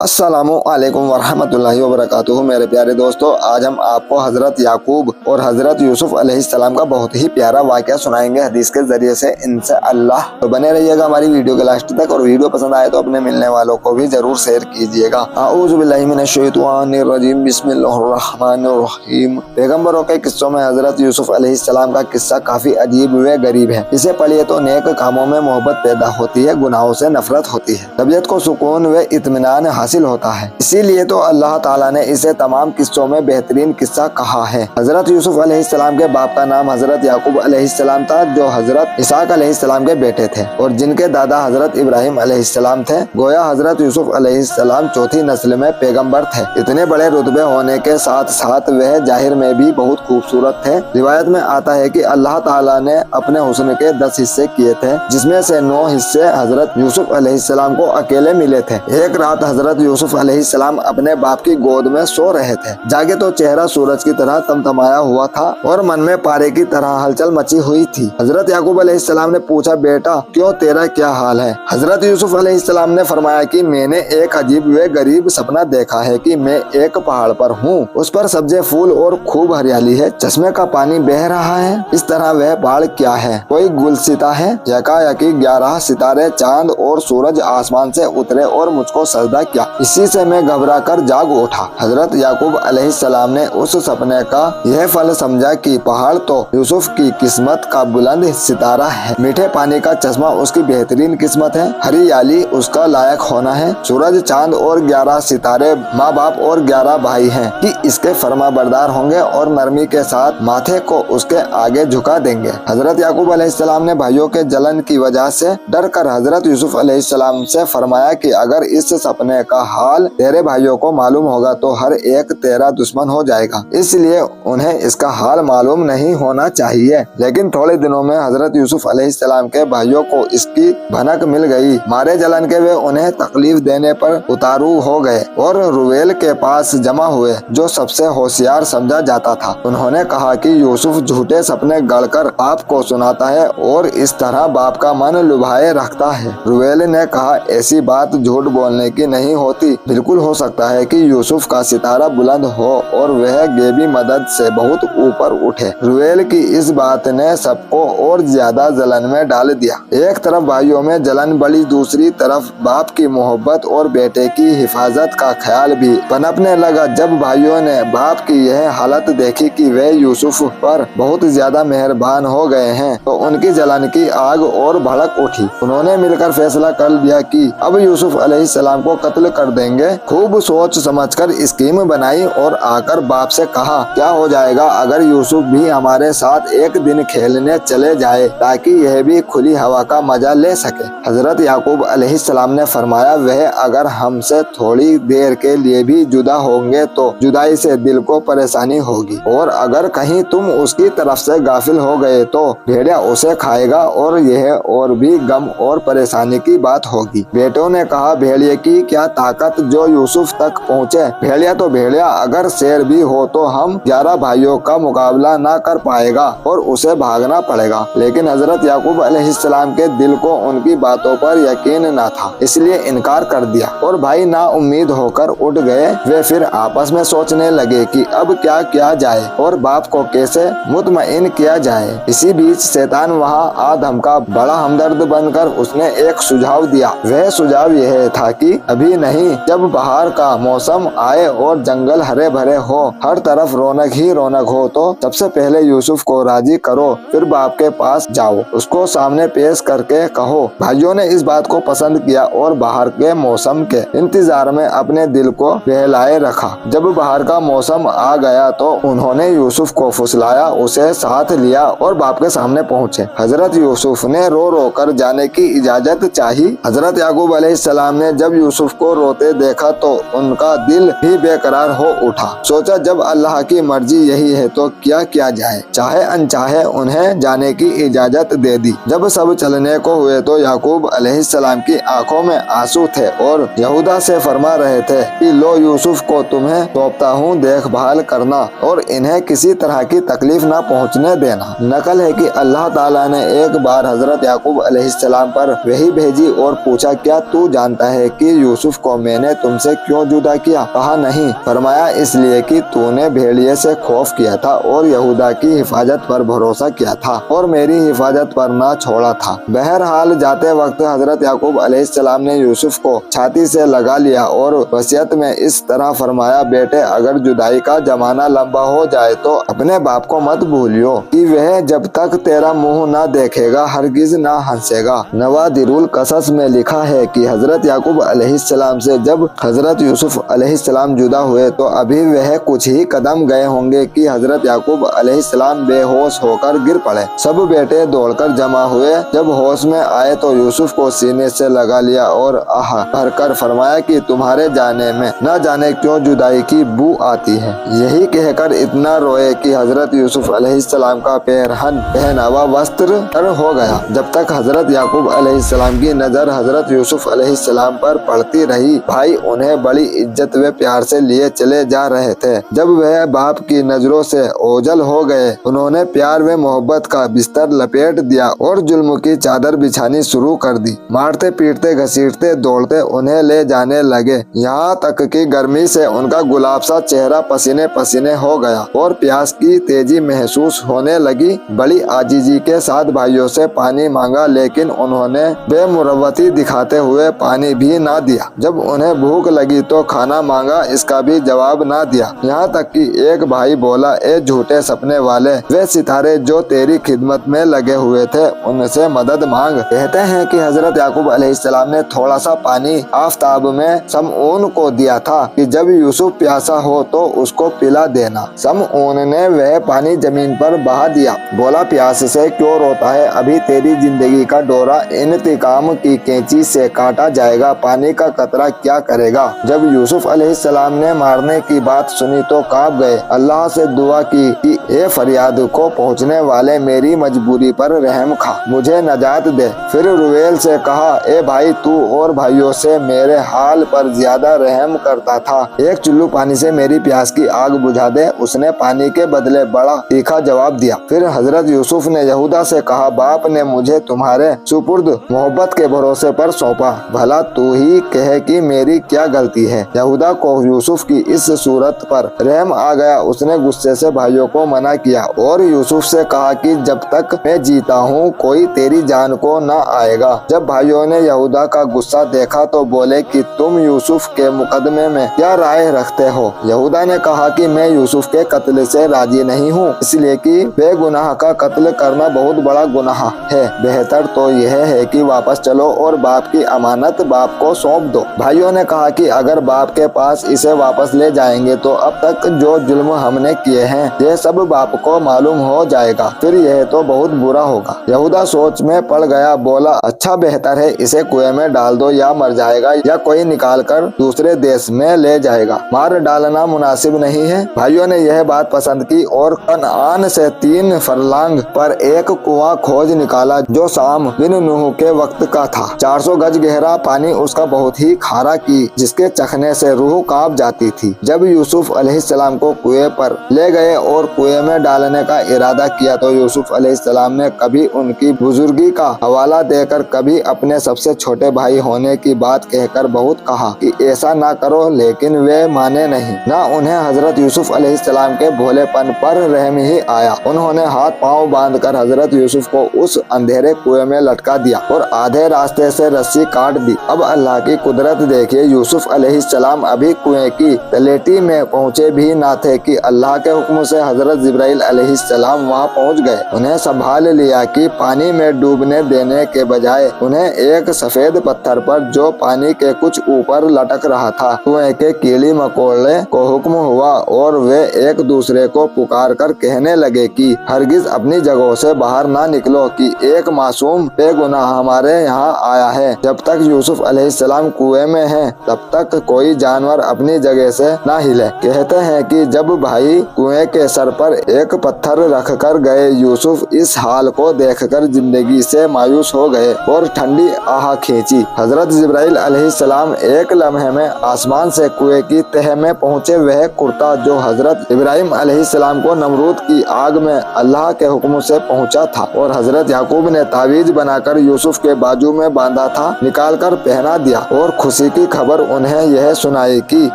अस्सलामु अलैकुम वरहमतुल्लाहि वबरकातुहू। मेरे प्यारे दोस्तों, आज हम आपको हजरत याकूब और हजरत यूसुफ अलैहिस्सलाम का बहुत ही प्यारा वाक़या सुनाएंगे हदीस के जरिए से इंशाअल्लाह। तो बने रहिएगा हमारी वीडियो के लास्ट तक, और वीडियो पसंद आए तो अपने मिलने वालों को भी जरूर शेयर कीजिएगा। आऊज़ु बिल्लाहि मिनश शैतानिर रजीम, बिस्मिल्लाहिर्रहमानिर रहीम। पैगंबरों के किस्सों में हजरत यूसुफ अलैहिस्सलाम का किस्सा काफी अजीब व गरीब है। इसे पढ़िए तो नेक कामों में मोहब्बत पैदा होती है, गुनाहों से नफरत होती है, तबीयत को सुकून व इत्मीनान हासिल होता है। इसीलिए तो अल्लाह ताला ने इसे तमाम किस्सों में बेहतरीन किस्सा कहा है। हजरत यूसुफ अलैहिस्सलाम के बाप का नाम हजरत याकूब अलैहिस्सलाम था, जो हजरत इसाक अलैहिस्सलाम के बेटे थे, और जिनके दादा हजरत इब्राहिम अलैहिस्सलाम थे। गोया हजरत यूसुफ अलैहिस्सलाम चौथी नस्ल में पैगंबर थे। इतने बड़े रुतबे होने के साथ साथ वह जाहिर में भी बहुत खूबसूरत थे। रिवायत में आता है कि अल्लाह ताला ने अपने हुस्न के 10 हिस्से किए थे, जिसमें से 9 हिस्से हजरत यूसुफ अलैहिस्सलाम को अकेले मिले थे। एक रात हजरत यूसुफ अलैहिस्सलाम अपने बाप की गोद में सो रहे थे। जागे तो चेहरा सूरज की तरह तमतमाया हुआ था और मन में पारे की तरह हलचल मची हुई थी। हजरत याकूब अलैहिस्सलाम ने पूछा, बेटा क्यों, तेरा क्या हाल है? हजरत यूसुफ अलैहिस्सलाम ने फरमाया कि मैंने एक अजीब व गरीब सपना देखा है कि मैं एक पहाड़ पर हूँ, उस पर सब्जे फूल और खूब हरियाली है, चश्मे का पानी बह रहा है। इस तरह वह पहाड़ क्या है? कोई गुलसिता है? यकायकी 11 सितारे, चांद और सूरज आसमान से उतरे और मुझको सजदा किया। इसी से मैं घबरा कर जाग उठा। हजरत याकूब अलैहिस्सलाम ने उस सपने का यह फल समझा कि पहाड़ तो यूसुफ की किस्मत का बुलंद सितारा है, मीठे पानी का चश्मा उसकी बेहतरीन किस्मत है, हरियाली उसका लायक होना है, सूरज, चांद और 11 सितारे माँ बाप और 11 भाई हैं कि इसके फर्मा बरदार होंगे और नरमी के साथ माथे को उसके आगे झुका देंगे। हजरत याकूब अलैहिस्सलाम ने भाइयों के जलन की वजह से डर कर हजरत यूसुफ अलैहिस्सलाम से फरमाया कि अगर इस सपने का हाल तेरे भाइयों को मालूम होगा तो हर एक तेरा दुश्मन हो जाएगा, इसलिए उन्हें इसका हाल मालूम नहीं होना चाहिए। लेकिन थोड़े दिनों में हजरत यूसुफ अलैहिस्सलाम के भाइयों को इसकी भनक मिल गई। मारे जलन के वे उन्हें तकलीफ देने पर उतारू हो गए और रुवेल के पास जमा हुए, जो सबसे होशियार समझा जाता था। उन्होंने कहा कि यूसुफ झूठे सपने गढ़कर बाप को सुनाता है और इस तरह बाप का मन लुभाए रखता है। रुवेल ने कहा, ऐसी बात झूठ बोलने की नहीं होती। बिल्कुल हो सकता है कि यूसुफ का सितारा बुलंद हो और वह गैबी मदद से बहुत ऊपर उठे। रुवेल की इस बात ने सबको और ज्यादा जलन में डाल दिया। एक तरफ भाइयों में जलन बढ़ी, दूसरी तरफ बाप की मोहब्बत और बेटे की हिफाजत का ख्याल भी पनपने लगा। जब भाइयों ने बाप की यह हालत देखी कि वे यूसुफ पर बहुत ज्यादा मेहरबान हो गए हैं, तो उनकी जलन की आग और भड़क उठी। उन्होंने मिलकर फैसला कर लिया कि अब यूसुफ अलैहिस्सलाम को कत्ल कर देंगे। खूब सोच समझकर स्कीम बनाई और आकर बाप से कहा, क्या हो जाएगा अगर यूसुफ भी हमारे साथ एक दिन खेलने चले जाए, ताकि यह भी खुली हवा का मजा ले सके। हजरत याकूब अलैहिस्सलाम ने फरमाया, वह अगर हमसे थोड़ी देर के लिए भी जुदा होंगे तो जुदाई से दिल को परेशानी होगी, और अगर कहीं तुम उसकी तरफ से गाफिल हो गए तो भेड़िया उसे खाएगा, और यह और भी गम और परेशानी की बात होगी। बेटों ने कहा, भेड़िए की क्या ताकत जो यूसुफ तक पहुँचे? भेड़िया तो भेड़िया, अगर शेर भी हो तो हम 11 भाइयों का मुकाबला ना कर पाएगा और उसे भागना पड़ेगा। लेकिन हजरत याकूब अलैहिस्सलाम के दिल को उनकी बातों पर यकीन न था, इसलिए इनकार कर दिया और भाई ना उम्मीद होकर उठ गए। वे फिर आपस में सोचने लगे कि अब क्या किया जाए और बाप को कैसे मुतमईन किया जाए। इसी बीच शैतान वहाँ आ धमका। बड़ा हमदर्द बनकर उसने एक सुझाव दिया। वह सुझाव यह था कि अभी नहीं, जब बाहर का मौसम आए और जंगल हरे भरे हो, हर तरफ रौनक ही रौनक हो, तो सबसे पहले यूसुफ को राजी करो, फिर बाप के पास जाओ, उसको सामने पेश करके कहो। भाइयों ने इस बात को पसंद किया और बाहर के मौसम के इंतजार में अपने दिल को बहलाए रखा। जब बाहर का मौसम आ गया तो उन्होंने यूसुफ को फुसलाया, उसे साथ लिया और बाप के सामने पहुँचे। हजरत यूसुफ ने रो रो कर जाने की इजाजत चाही। हजरत याकूब अलैहिस्सलाम ने जब यूसुफ को रोते देखा तो उनका दिल भी बेकरार हो उठा। सोचा, जब अल्लाह की मर्जी यही है तो क्या किया जाए। चाहे अनचाहे उन्हें जाने की इजाजत दे दी। जब सब चलने को हुए तो याकूब अलैहिस्सलाम की आंखों में आंसू थे और यहूदा से फरमा रहे थे कि लो, यूसुफ को तुम्हें सौंपता हूँ, देखभाल करना और इन्हें किसी तरह की तकलीफ न पहुँचने देना। नकल है कि अल्लाह ताला ने एक बार हजरत याकूब अलैहिस्सलाम पर वही भेजी और पूछा, क्या तू जानता है कि यूसुफ को को मैंने तुमसे क्यों जुदा किया? कहा नहीं। फरमाया इसलिए कि तूने भेड़िए से खौफ किया था और यहूदा की हिफाजत पर भरोसा किया था और मेरी हिफाजत पर ना छोड़ा था। बहरहाल जाते वक्त हजरत याकूब अलैहिस्सलाम ने यूसुफ को छाती से लगा लिया और वसीयत में इस तरह फरमाया, बेटे अगर जुदाई का जमाना लंबा हो जाए तो अपने बाप को मत भूलियो कि वह जब तक तेरा मुंह ना देखेगा हरगिज ना हंसेगा। नवादिरुल कसस में लिखा है कि हजरत याकूब अलैहिस्सलाम से जब हजरत यूसुफ अलैहिस्सलाम जुदा हुए तो अभी वह कुछ ही कदम गए होंगे कि हजरत याकूब अलैहिस्सलाम बेहोश होकर गिर पड़े। सब बेटे दौड़कर जमा हुए। जब होश में आए तो यूसुफ को सीने से लगा लिया और आह भरकर फरमाया कि तुम्हारे जाने में न जाने क्यों जुदाई की बू आती है। यही कहकर इतना रोए कि हजरत यूसुफ अलैहिस्सलाम का पैरहन पहनावा वस्त्र तर हो गया। जब तक हजरत याकूब अलैहिस्सलाम की नजर हजरत यूसुफ अलैहिस्सलाम पर पड़ती रही, भाई उन्हें बड़ी इज्जत व प्यार से लिए चले जा रहे थे। जब वह बाप की नजरों से ओझल हो गए, उन्होंने प्यार व मोहब्बत का बिस्तर लपेट दिया और जुल्म की चादर बिछानी शुरू कर दी। मारते पीटते घसीटते दौड़ते उन्हें ले जाने लगे, यहाँ तक कि गर्मी से उनका गुलाब सा चेहरा पसीने पसीने हो गया और प्यास की तेजी महसूस होने लगी। बड़ी आजीजी के साथ भाइयों से पानी मांगा, लेकिन उन्होंने बेमुरव्वती दिखाते हुए पानी भी ना दिया। जब उन्हें भूख लगी तो खाना मांगा, इसका भी जवाब ना दिया। यहाँ तक कि एक भाई बोला, ए झूठे सपने वाले, वे सितारे जो तेरी खिदमत में लगे हुए थे उनसे मदद मांग। कहते हैं कि हजरत याकूब अलैहिस्सलाम ने थोड़ा सा पानी आफताब में समऊन को दिया था कि जब यूसुफ प्यासा हो तो उसको पिला देना। समऊन ने वह पानी जमीन पर बहा दिया। बोला, प्यास से क्यों रोता है? अभी तेरी जिंदगी का डोरा इंतकाम की कैंची से काटा जाएगा, पानी का कतरा क्या करेगा? जब यूसुफ अलैहिस्सलाम ने मारने की बात सुनी तो कांप गए। अल्लाह से दुआ की कि ए फरियाद को पहुँचने वाले, मेरी मजबूरी पर रहम खा, मुझे नजात दे। फिर रुवेल से कहा, ए भाई तू और भाइयों से मेरे हाल पर ज्यादा रहम करता था, एक चुल्लू पानी से मेरी प्यास की आग बुझा दे। उसने पानी के बदले बड़ा तीखा जवाब दिया। फिर हजरत यूसुफ ने यहूदा से कहा, बाप ने मुझे तुम्हारे सुपुर्द मोहब्बत के भरोसे पर सौंपा, भला तू ही कहे कि मेरी क्या गलती है। यहूदा को यूसुफ की इस सूरत पर रहम आ गया। उसने गुस्से से भाइयों को मना किया और यूसुफ से कहा कि जब तक मैं जीता हूँ कोई तेरी जान को न आएगा। जब भाइयों ने यहूदा का गुस्सा देखा तो बोले कि तुम यूसुफ के मुकदमे में क्या राय रखते हो? यहूदा ने कहा कि मैं यूसुफ के कत्ल से राजी नहीं हूँ, इसलिए कि बेगुनाह का कत्ल करना बहुत बड़ा गुनाह है। बेहतर तो यह है कि वापस चलो और बाप की अमानत बाप को सौंप दो। भाइयों ने कहा कि अगर बाप के पास इसे वापस ले जाएंगे तो अब तक जो जुल्म हमने किए हैं ये सब बाप को मालूम हो जाएगा, फिर यह तो बहुत बुरा होगा। यहूदा सोच में पड़ गया। बोला, अच्छा बेहतर है इसे कुएं में डाल दो, या मर जाएगा या कोई निकाल कर दूसरे देश में ले जाएगा, मार डालना मुनासिब नहीं है। भाइयों ने यह बात पसंद की और कनान से 3 फरलांग पर एक कुआं खोज निकाला जो शाम बिन नूह के वक्त का था। 400 गज गहरा, पानी उसका बहुत ही खारा की जिसके चखने से रूह कांप जाती थी। जब यूसुफ अलैहिस्सलाम को कुएं पर ले गए और कुएं में डालने का इरादा किया तो यूसुफ अलैहिस्सलाम ने कभी उनकी बुजुर्गी का हवाला देकर कभी अपने सबसे छोटे भाई होने की बात कहकर बहुत कहा कि ऐसा ना करो, लेकिन वे माने नहीं। ना उन्हें हजरत यूसुफ अलैहिस्सलाम के भोलेपन पर रहम ही आया। उन्होंने हाथ पांव बांधकर हजरत यूसुफ को उस अंधेरे कुएं में लटका दिया और आधे रास्ते से रस्सी काट दी। अब अल्लाह की कुदरत देखिए, यूसुफ अलैहिस्सलाम अभी कुएं की तलेटी में पहुँचे भी ना थे कि अल्लाह के हुक्म से हजरत जिब्राइल अलैहिस्सलाम वहाँ पहुँच गए। उन्हें संभाल लिया कि पानी में डूबने देने के बजाय उन्हें एक सफेद पत्थर पर जो पानी के कुछ ऊपर लटक रहा था कुएं के कीड़ी मकोड़े को हुक्म हुआ और वे एक दूसरे को पुकार कर कहने लगे कि हरगिज अपनी जगहों से बाहर ना निकलो कि एक मासूम बेगुनाह हमारे यहाँ आया है। जब तक यूसुफ अलैहिस्सलाम कुएं में हैं तब तक कोई जानवर अपनी जगह से ना हिले। कहते हैं कि जब भाई कुएं के सर पर एक पत्थर रख कर गए, यूसुफ इस हाल को देखकर जिंदगी से मायूस हो गए और ठंडी आह खींची। हजरत जिब्राइल अलैहिस्सलाम एक लम्हे में आसमान से कुएं की तह में पहुँचे। वह कुर्ता जो हजरत इब्राहिम अलैहिस्सलाम को नमरूद की आग में अल्लाह के हुक्म से पहुँचा था और हजरत याकूब ने तावीज बनाकर यूसुफ के बाजू में बांधा था, निकाल कर पहना दिया और खुशी खुशी की खबर उन्हें यह सुनाई कि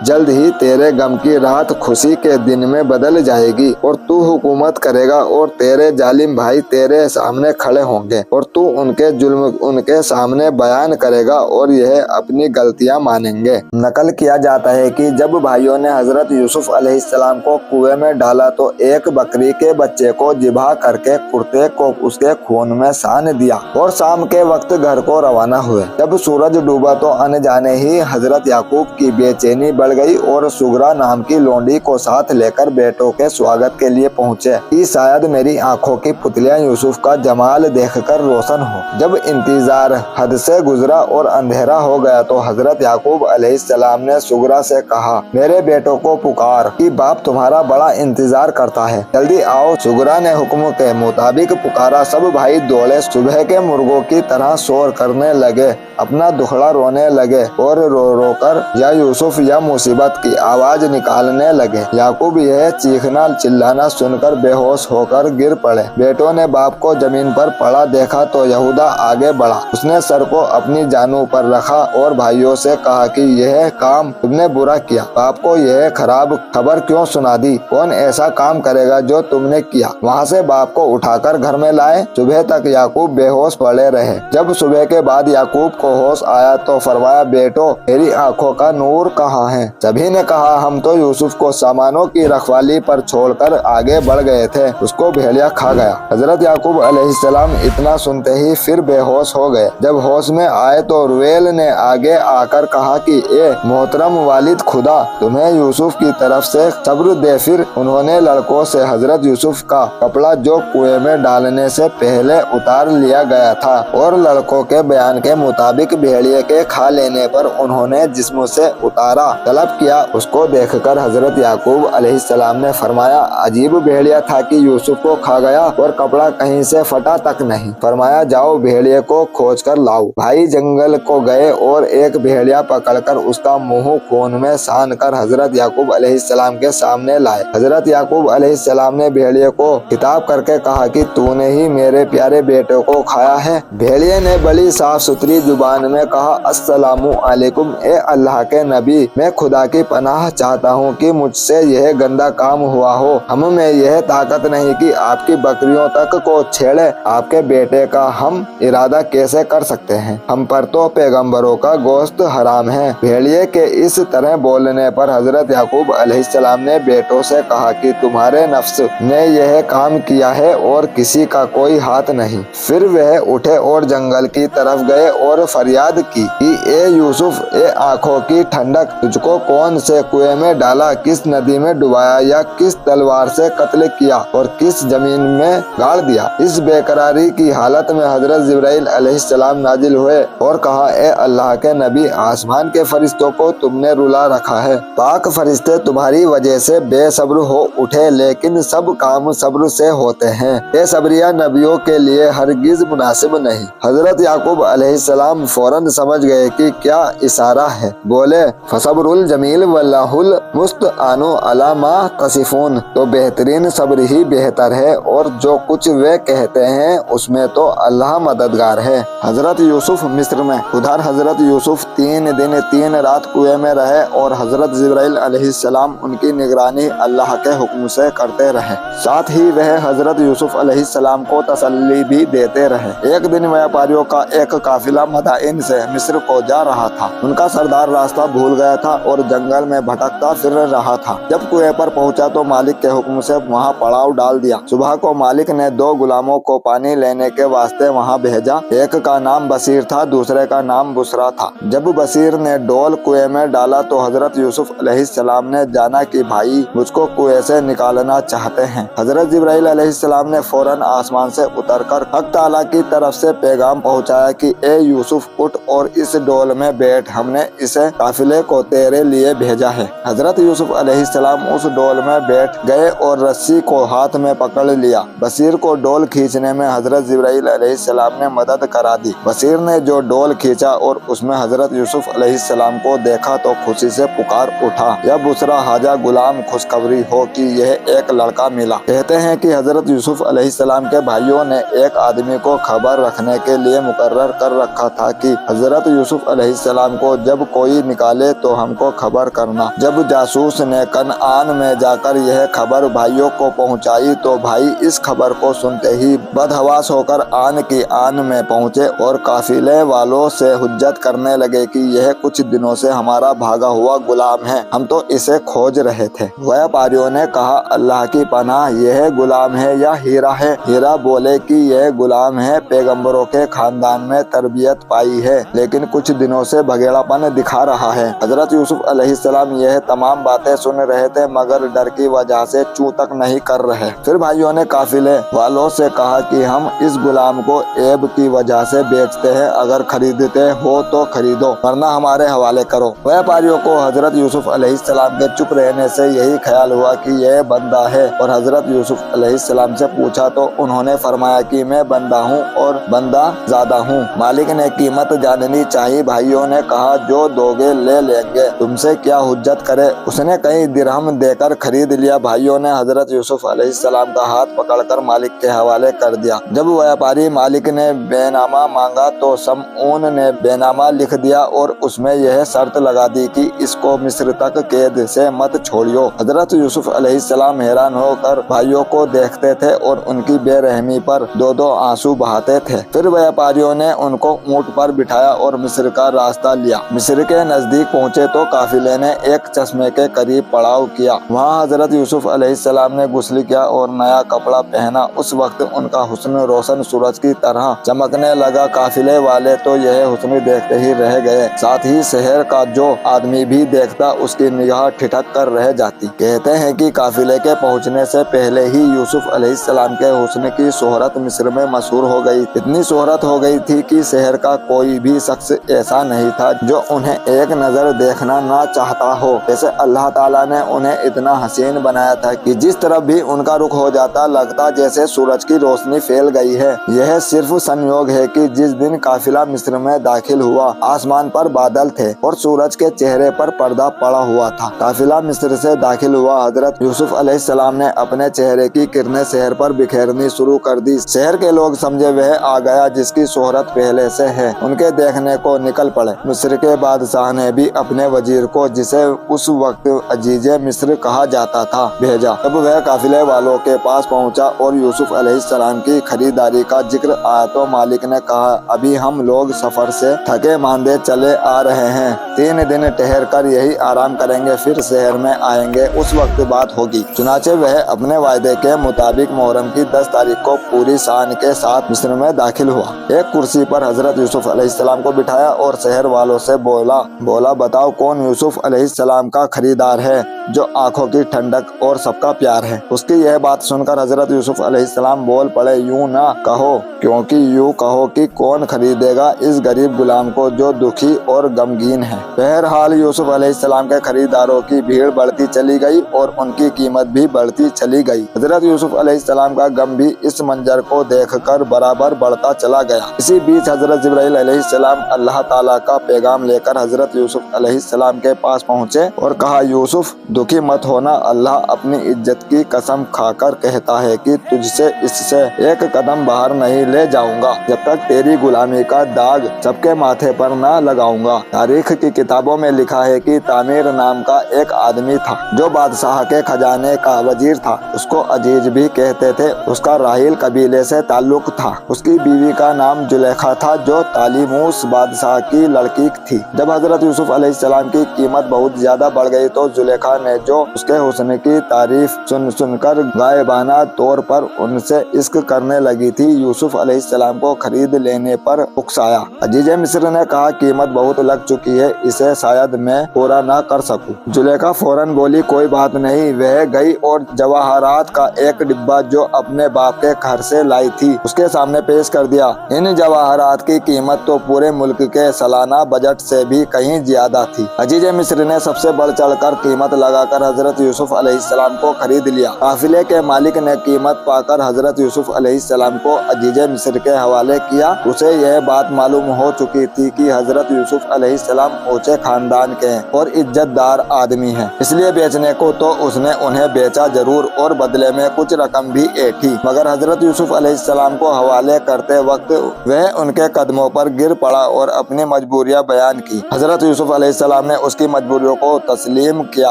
जल्द ही तेरे गम की रात खुशी के दिन में बदल जाएगी और तू हुकूमत करेगा और तेरे जालिम भाई तेरे सामने खड़े होंगे और तू उनके जुल्म उनके सामने बयान करेगा और यह अपनी गलतियां मानेंगे। नकल किया जाता है कि जब भाइयों ने हजरत यूसुफ अलैहिस्सलाम को कुएं में डाला तो एक बकरी के बच्चे को जिबा करके कुर्ते को उसके खून में सान दिया और शाम के वक्त घर को रवाना हुए। जब सूरज डूबा तो अनजाने ही हजरत याकूब की बेचैनी बढ़ गई और सुगरा नाम की लोंडी को साथ लेकर बेटों के स्वागत के लिए पहुँचे कि शायद मेरी आंखों की पुतलियां यूसुफ का जमाल देखकर रोशन हो। जब इंतजार हद से गुजरा और अंधेरा हो गया तो हजरत याकूब अलैहिस्सलाम ने सुगरा से कहा, मेरे बेटों को पुकार कि बाप तुम्हारा बड़ा इंतजार करता है, जल्दी आओ। सुगरा ने हुक्म के मुताबिक पुकारा। सब भाई दौड़े, सुबह के मुर्गों की तरह शोर करने लगे, अपना दुखड़ा रोने लगे और रो रो कर या यूसुफ या मुसीबत की आवाज निकालने लगे। याकूब यह चीखना चिल्लाना सुनकर बेहोश होकर गिर पड़े। बेटों ने बाप को जमीन पर पड़ा देखा तो यहूदा आगे बढ़ा। उसने सर को अपनी जानू पर रखा और भाइयों से कहा कि यह काम तुमने बुरा किया। बाप को यह खराब खबर क्यों सुना दी? कौन ऐसा काम करेगा जो तुमने किया? वहाँ से बाप को उठाकर घर में लाए। सुबह तक याकूब बेहोश पड़े रहे। जब सुबह के बाद याकूब को होश आया तो फरमाया, बेटो मेरी आंखों का नूर कहाँ है? सभी ने कहा, हम तो यूसुफ को सामानों की रखवाली पर छोड़कर आगे बढ़ गए थे, उसको भेड़िया खा गया। हजरत याकूब अलैहिस्सलाम इतना सुनते ही फिर बेहोश हो गए। जब होश में आए तो रुवेल ने आगे आकर कहा कि ए मोहतरम वालिद खुदा, तुम्हें यूसुफ की तरफ से सब्र दे। फिर उन्होंने लड़कों से हजरत यूसुफ का कपड़ा जो कुएं में डालने से पहले उतार लिया गया था और लड़कों के बयान के मुताबिक भेड़िए के खा लेने पर उन्होंने जिस्म से उतारा तलब किया, उसको देखकर हजरत याकूब अलैहिस्सलाम ने फरमाया, अजीब भेड़िया था कि यूसुफ को खा गया और कपड़ा कहीं से फटा तक नहीं। फरमाया, जाओ भेड़िए को खोज कर लाओ। भाई जंगल को गए और एक भेड़िया पकड़कर उसका मुंह खून में सान कर हजरत याकूब अलैहिस्सलाम के सामने लाए। हजरत याकूब अलैहिस्सलाम ने भेड़िए को खिताब करके कहा कि तूने ही मेरे प्यारे बेटे को खाया है। भेड़िए ने बड़ी साफ सुथरी जुबान में कहा, अस्सलामु अलैकुम, ए अल्लाह के नबी, मैं खुदा की पनाह चाहता हूँ कि मुझसे यह गंदा काम हुआ हो। हम में यह ताकत नहीं कि आपकी बकरियों तक को छेड़े। आपके बेटे का हम इरादा कैसे कर सकते हैं? हम पर तो पैगंबरों का गोश्त हराम है। भेड़िए के इस तरह बोलने पर हजरत याकूब अलैहिस्सलाम ने बेटों से कहा कि तुम्हारे नफ्स ने यह काम किया है और किसी का कोई हाथ नहीं। फिर वह उठे और जंगल की तरफ गए और फरियाद की कि ए यूसुफ, ए आंखों की ठंडक, तुझको कौन से कुएं में डाला, किस नदी में डुबाया या किस तलवार से कत्ल किया और किस जमीन में गाड़ दिया? इस बेकरारी की हालत में हजरत जिब्राइल अलैहिस्सलाम नाजिल हुए और कहा, ए अल्लाह के नबी, आसमान के फरिश्तों को तुमने रुला रखा है। पाक फरिश्ते तुम्हारी वजह से बेसब्र हो उठे, लेकिन सब काम सब्र से होते हैं। बेसब्रियां नबियों के लिए हरगिज मुनासिब नहीं। हजरत याकूब अलैहिस्सलाम फौरन समझ गए कि क्या इशारा है। बोले, फसब्रुल जमील वल्लाहुल मुस्तआनु अला मा तसिफून, तो बेहतरीन सब्र ही बेहतर है और जो कुछ वे कहते हैं उसमें तो अल्लाह मददगार है। हजरत यूसुफ मिस्र में। उधर हजरत यूसुफ 3 दिन 3 रात कुएं में रहे और हजरत जिब्राइल अलैहिस्सलाम उनकी निगरानी अल्लाह के हुक्म से करते रहे। साथ ही वह हजरत यूसुफ अलैहिस्सलाम को तसल्ली भी देते रहे। एक दिन व्यापारियों का एक काफिला मदाइन से मिस्र को जा रहा था। उनका सरदार रास्ता भूल गया था और जंगल में भटकता फिर रहा था। जब कुएं पर पहुंचा तो मालिक के हुक्म से वहां पड़ाव डाल दिया। सुबह को मालिक ने 2 गुलामों को पानी लेने के वास्ते वहां भेजा। एक का नाम बशीर था, दूसरे का नाम बुसरा था। जब बशीर ने डोल कुएं में डाला तो हजरत यूसुफ अलैहिस्सलाम ने जाना कि भाई मुझको कुएं से निकालना चाहते हैं। हजरत जिब्राइल अलैहिस्सलाम ने फौरन आसमान से उतरकर हक ताला की तरफ से पैगाम पहुंचाया कि ए यूसुफ, उठ और इस डोल में बैठ, हमने इसे काफिले को तेरे लिए भेजा है। हजरत यूसुफ अलैहिस्सलाम उस डोल में बैठ गए और रस्सी को हाथ में पकड़ लिया। बशीर को डोल खींचने में हजरत जिब्राइल अलैहिस्सलाम ने मदद करा दी। बशीर ने जो डोल खींचा और उसमें हजरत यूसुफ अलैहिस्सलाम को देखा तो खुशी से पुकार उठा, या बुसरा हाजा गुलाम, खुशखबरी हो कि यह एक लड़का मिला। कहते हैं कि हजरत यूसुफ अलैहिस्सलाम के भाइयों ने एक आदमी को खबर रखने के लिए मुकर्रर कर रखा था कि हजरत यूसुफ अलैहिस्सलाम अलैहिस्सलाम को जब कोई निकाले तो हमको खबर करना। जब जासूस ने कनआन में जाकर यह खबर भाइयों को पहुंचाई तो भाई इस खबर को सुनते ही बदहवास होकर आन की आन में पहुंचे और काफिले वालों से हुज्जत करने लगे कि यह कुछ दिनों से हमारा भागा हुआ गुलाम है, हम तो इसे खोज रहे थे। व्यापारियों ने कहा, अल्लाह की पनाह, यह गुलाम है या हीरा है? हीरा बोले कि यह गुलाम है, पैगंबरों के खानदान में तरबियत पाई है, लेकिन कुछ दिनों से भगेड़ापन दिखा रहा है। हजरत यूसुफ अलैहिस्सलाम यह तमाम बातें सुन रहे थे मगर डर की वजह से चू तक नहीं कर रहे। फिर भाइयों ने काफिले वालों से कहा कि हम इस गुलाम को ऐब की वजह से बेचते हैं, अगर खरीदते हो तो खरीदो वरना हमारे हवाले करो। व्यापारियों को हजरत यूसुफ अलैहिस्सलाम के चुप रहने से यही ख्याल हुआ कि यह बंदा है और हजरत यूसुफ अलैहिस्सलाम से पूछा तो उन्होंने फरमाया कि मैं बंदा हूँ और बंदा ज्यादा हूँ। मालिक ने कीमत जाननी चाहिए। भाइयों ने कहा, जो दोगे ले लेंगे, तुमसे क्या हुज्जत करे। उसने कई दिरहम देकर खरीद लिया। भाइयों ने हजरत यूसुफ अलैहिस्सलाम का हाथ पकड़कर मालिक के हवाले कर दिया। जब व्यापारी मालिक ने बेनामा मांगा तो समऊन ने बेनामा लिख दिया और उसमें यह शर्त लगा दी कि इसको मिस्र तक कैद से मत छोड़ियो। हजरत यूसुफ अलैहिस्सलाम हैरान होकर भाइयों को देखते थे और उनकी बेरहमी पर दो दो आंसू बहाते थे। फिर व्यापारियों ने उनको ऊंट पर बिठाया और मिस्र का रास्ता लिया। मिस्र के नजदीक पहुंचे तो काफिले ने एक चश्मे के करीब पड़ाव किया। वहां हजरत यूसुफ अलैहिस्सलाम ने गुस्ल किया और नया कपड़ा पहना। उस वक्त उनका हुस्न रोशन सूरज की तरह चमकने लगा। काफिले वाले तो यह हुस्न देखते ही रह गए, साथ ही शहर का जो आदमी भी देखता उसकी निगाह ठिठक कर रह जाती। कहते हैं कि काफिले के पहुंचने से पहले ही यूसुफ अलैहिस्सलाम के हुस्न की शोहरत मिस्र में मशहूर हो गई। इतनी शोहरत हो गई थी कि शहर का कोई भी शख्स ऐसा नहीं था जो उन्हें एक नजर देखना ना चाहता हो। जैसे अल्लाह ताला ने उन्हें इतना हसीन बनाया था कि जिस तरफ भी उनका रुख हो जाता लगता जैसे सूरज की रोशनी फैल गई है। यह सिर्फ संयोग है कि जिस दिन काफिला मिस्र में दाखिल हुआ आसमान पर बादल थे और सूरज के चेहरे पर पर्दा पड़ा हुआ था। काफिला मिस्र से दाखिल हुआ। हजरत यूसुफ अलैहिस्सलाम ने अपने चेहरे की किरणें शहर पर बिखेरनी शुरू कर दी। शहर के लोग समझे वह आ गया जिसकी शोहरत पहले से है, उनके देखने को निकल पड़े। मिस्र के बादशाह ने भी अपने वजीर को, जिसे उस वक्त अजीजे मिस्र कहा जाता था, भेजा। तब वह काफिले वालों के पास पहुंचा और यूसुफ अलैहिस्सलाम की खरीदारी का जिक्र आया तो मालिक ने कहा, अभी हम लोग सफर से थके मांदे चले आ रहे हैं, 3 दिन ठहर कर यही आराम करेंगे, फिर शहर में आएंगे, उस वक्त बात होगी। चुनाचे वह अपने वायदे के मुताबिक मुहर्रम की 10 तारीख को पूरी शान के साथ मिस्र में दाखिल हुआ। एक कुर्सी पर हजरत यूसुफ अलैहिस्सलाम को बिठाया और शहर वालों से बोला बताओ कौन यूसुफ अलैहिस्सलाम का खरीदार है जो आंखों की ठंडक और सबका प्यार है। उसकी यह बात सुनकर हजरत यूसुफ अलैहिस्सलाम बोल पड़े, यूं ना कहो, क्योंकि यूं कहो कि कौन खरीदेगा इस गरीब गुलाम को जो दुखी और गमगीन है। बहरहाल यूसुफ अलैहिस्सलाम के खरीदारों की भीड़ बढ़ती चली गई और उनकी कीमत भी बढ़ती चली गई। हजरत यूसुफ अलैहिस्सलाम का गम भी इस मंजर को देखकर बराबर बढ़ता चला गया। इसी बीच हजरत जिब्राइल अलैहिस्सलाम अल्लाह ताला का पैगाम लेकर हजरत यूसुफ अलैहिस्सलाम के पास पहुँचे और कहा, यूसुफ दुखी मत होना, अल्लाह अपनी इज्जत की कसम खाकर कहता है कि तुझसे इससे एक कदम बाहर नहीं ले जाऊंगा जब तक तेरी गुलामी का दाग सबके माथे पर ना लगाऊंगा। तारीख की किताबों में लिखा है कि तामीर नाम का एक आदमी था जो बादशाह के खजाने का वजीर था। उसको अजीज भी कहते थे। उसका राहिल कबीले से ताल्लुक था। उसकी बीवी का नाम जुलेखा था जो तालीमूस बादशाह की लड़की थी। जब हजरत यूसुफ अलैहिस्सलाम की कीमत बहुत ज्यादा बढ़ गई तो जुलेखा ने जो उसके हुस्न की तारीफ सुनकर गायबाना तौर पर उनसे इश्क करने लगी थी, यूसुफ अलैहिस्सलाम को खरीद लेने पर उकसाया। अजीजे मिस्र ने कहा, कीमत बहुत लग चुकी है, इसे शायद मैं पूरा ना कर सकूं। जुलेखा फौरन बोली, कोई बात नहीं। वह गई और जवाहरात का एक डिब्बा जो अपने बाप के घर से लाई थी उसके सामने पेश कर दिया। इन जवाहरात की कीमत तो पूरे मुल्क के सालाना बजट से भी कहीं ज्यादा थी। अजीजे मिस्र ने सबसे बढ़ चढ़कर कीमत लगा लगा कर हजरत यूसुफ अलैहिस्सलाम को खरीद लिया। काफिले के मालिक ने कीमत पाकर हजरत यूसुफ अलैहिस्सलाम को अजीज मिस्र के हवाले किया। उसे यह बात मालूम हो चुकी थी कि हजरत यूसुफ अलैहिस्सलाम ऊंचे खानदान के हैं और इज्जतदार आदमी हैं, इसलिए बेचने को तो उसने उन्हें बेचा जरूर और बदले में कुछ रकम भी ऐठी। मगर हजरत यूसुफ अलैहिस्सलाम को हवाले करते वक्त वह उनके कदमों पर गिर पड़ा और अपनी मजबूरियां बयान की। हजरत यूसुफ अलैहिस्सलाम ने उसकी मजबूरियों को तस्लीम किया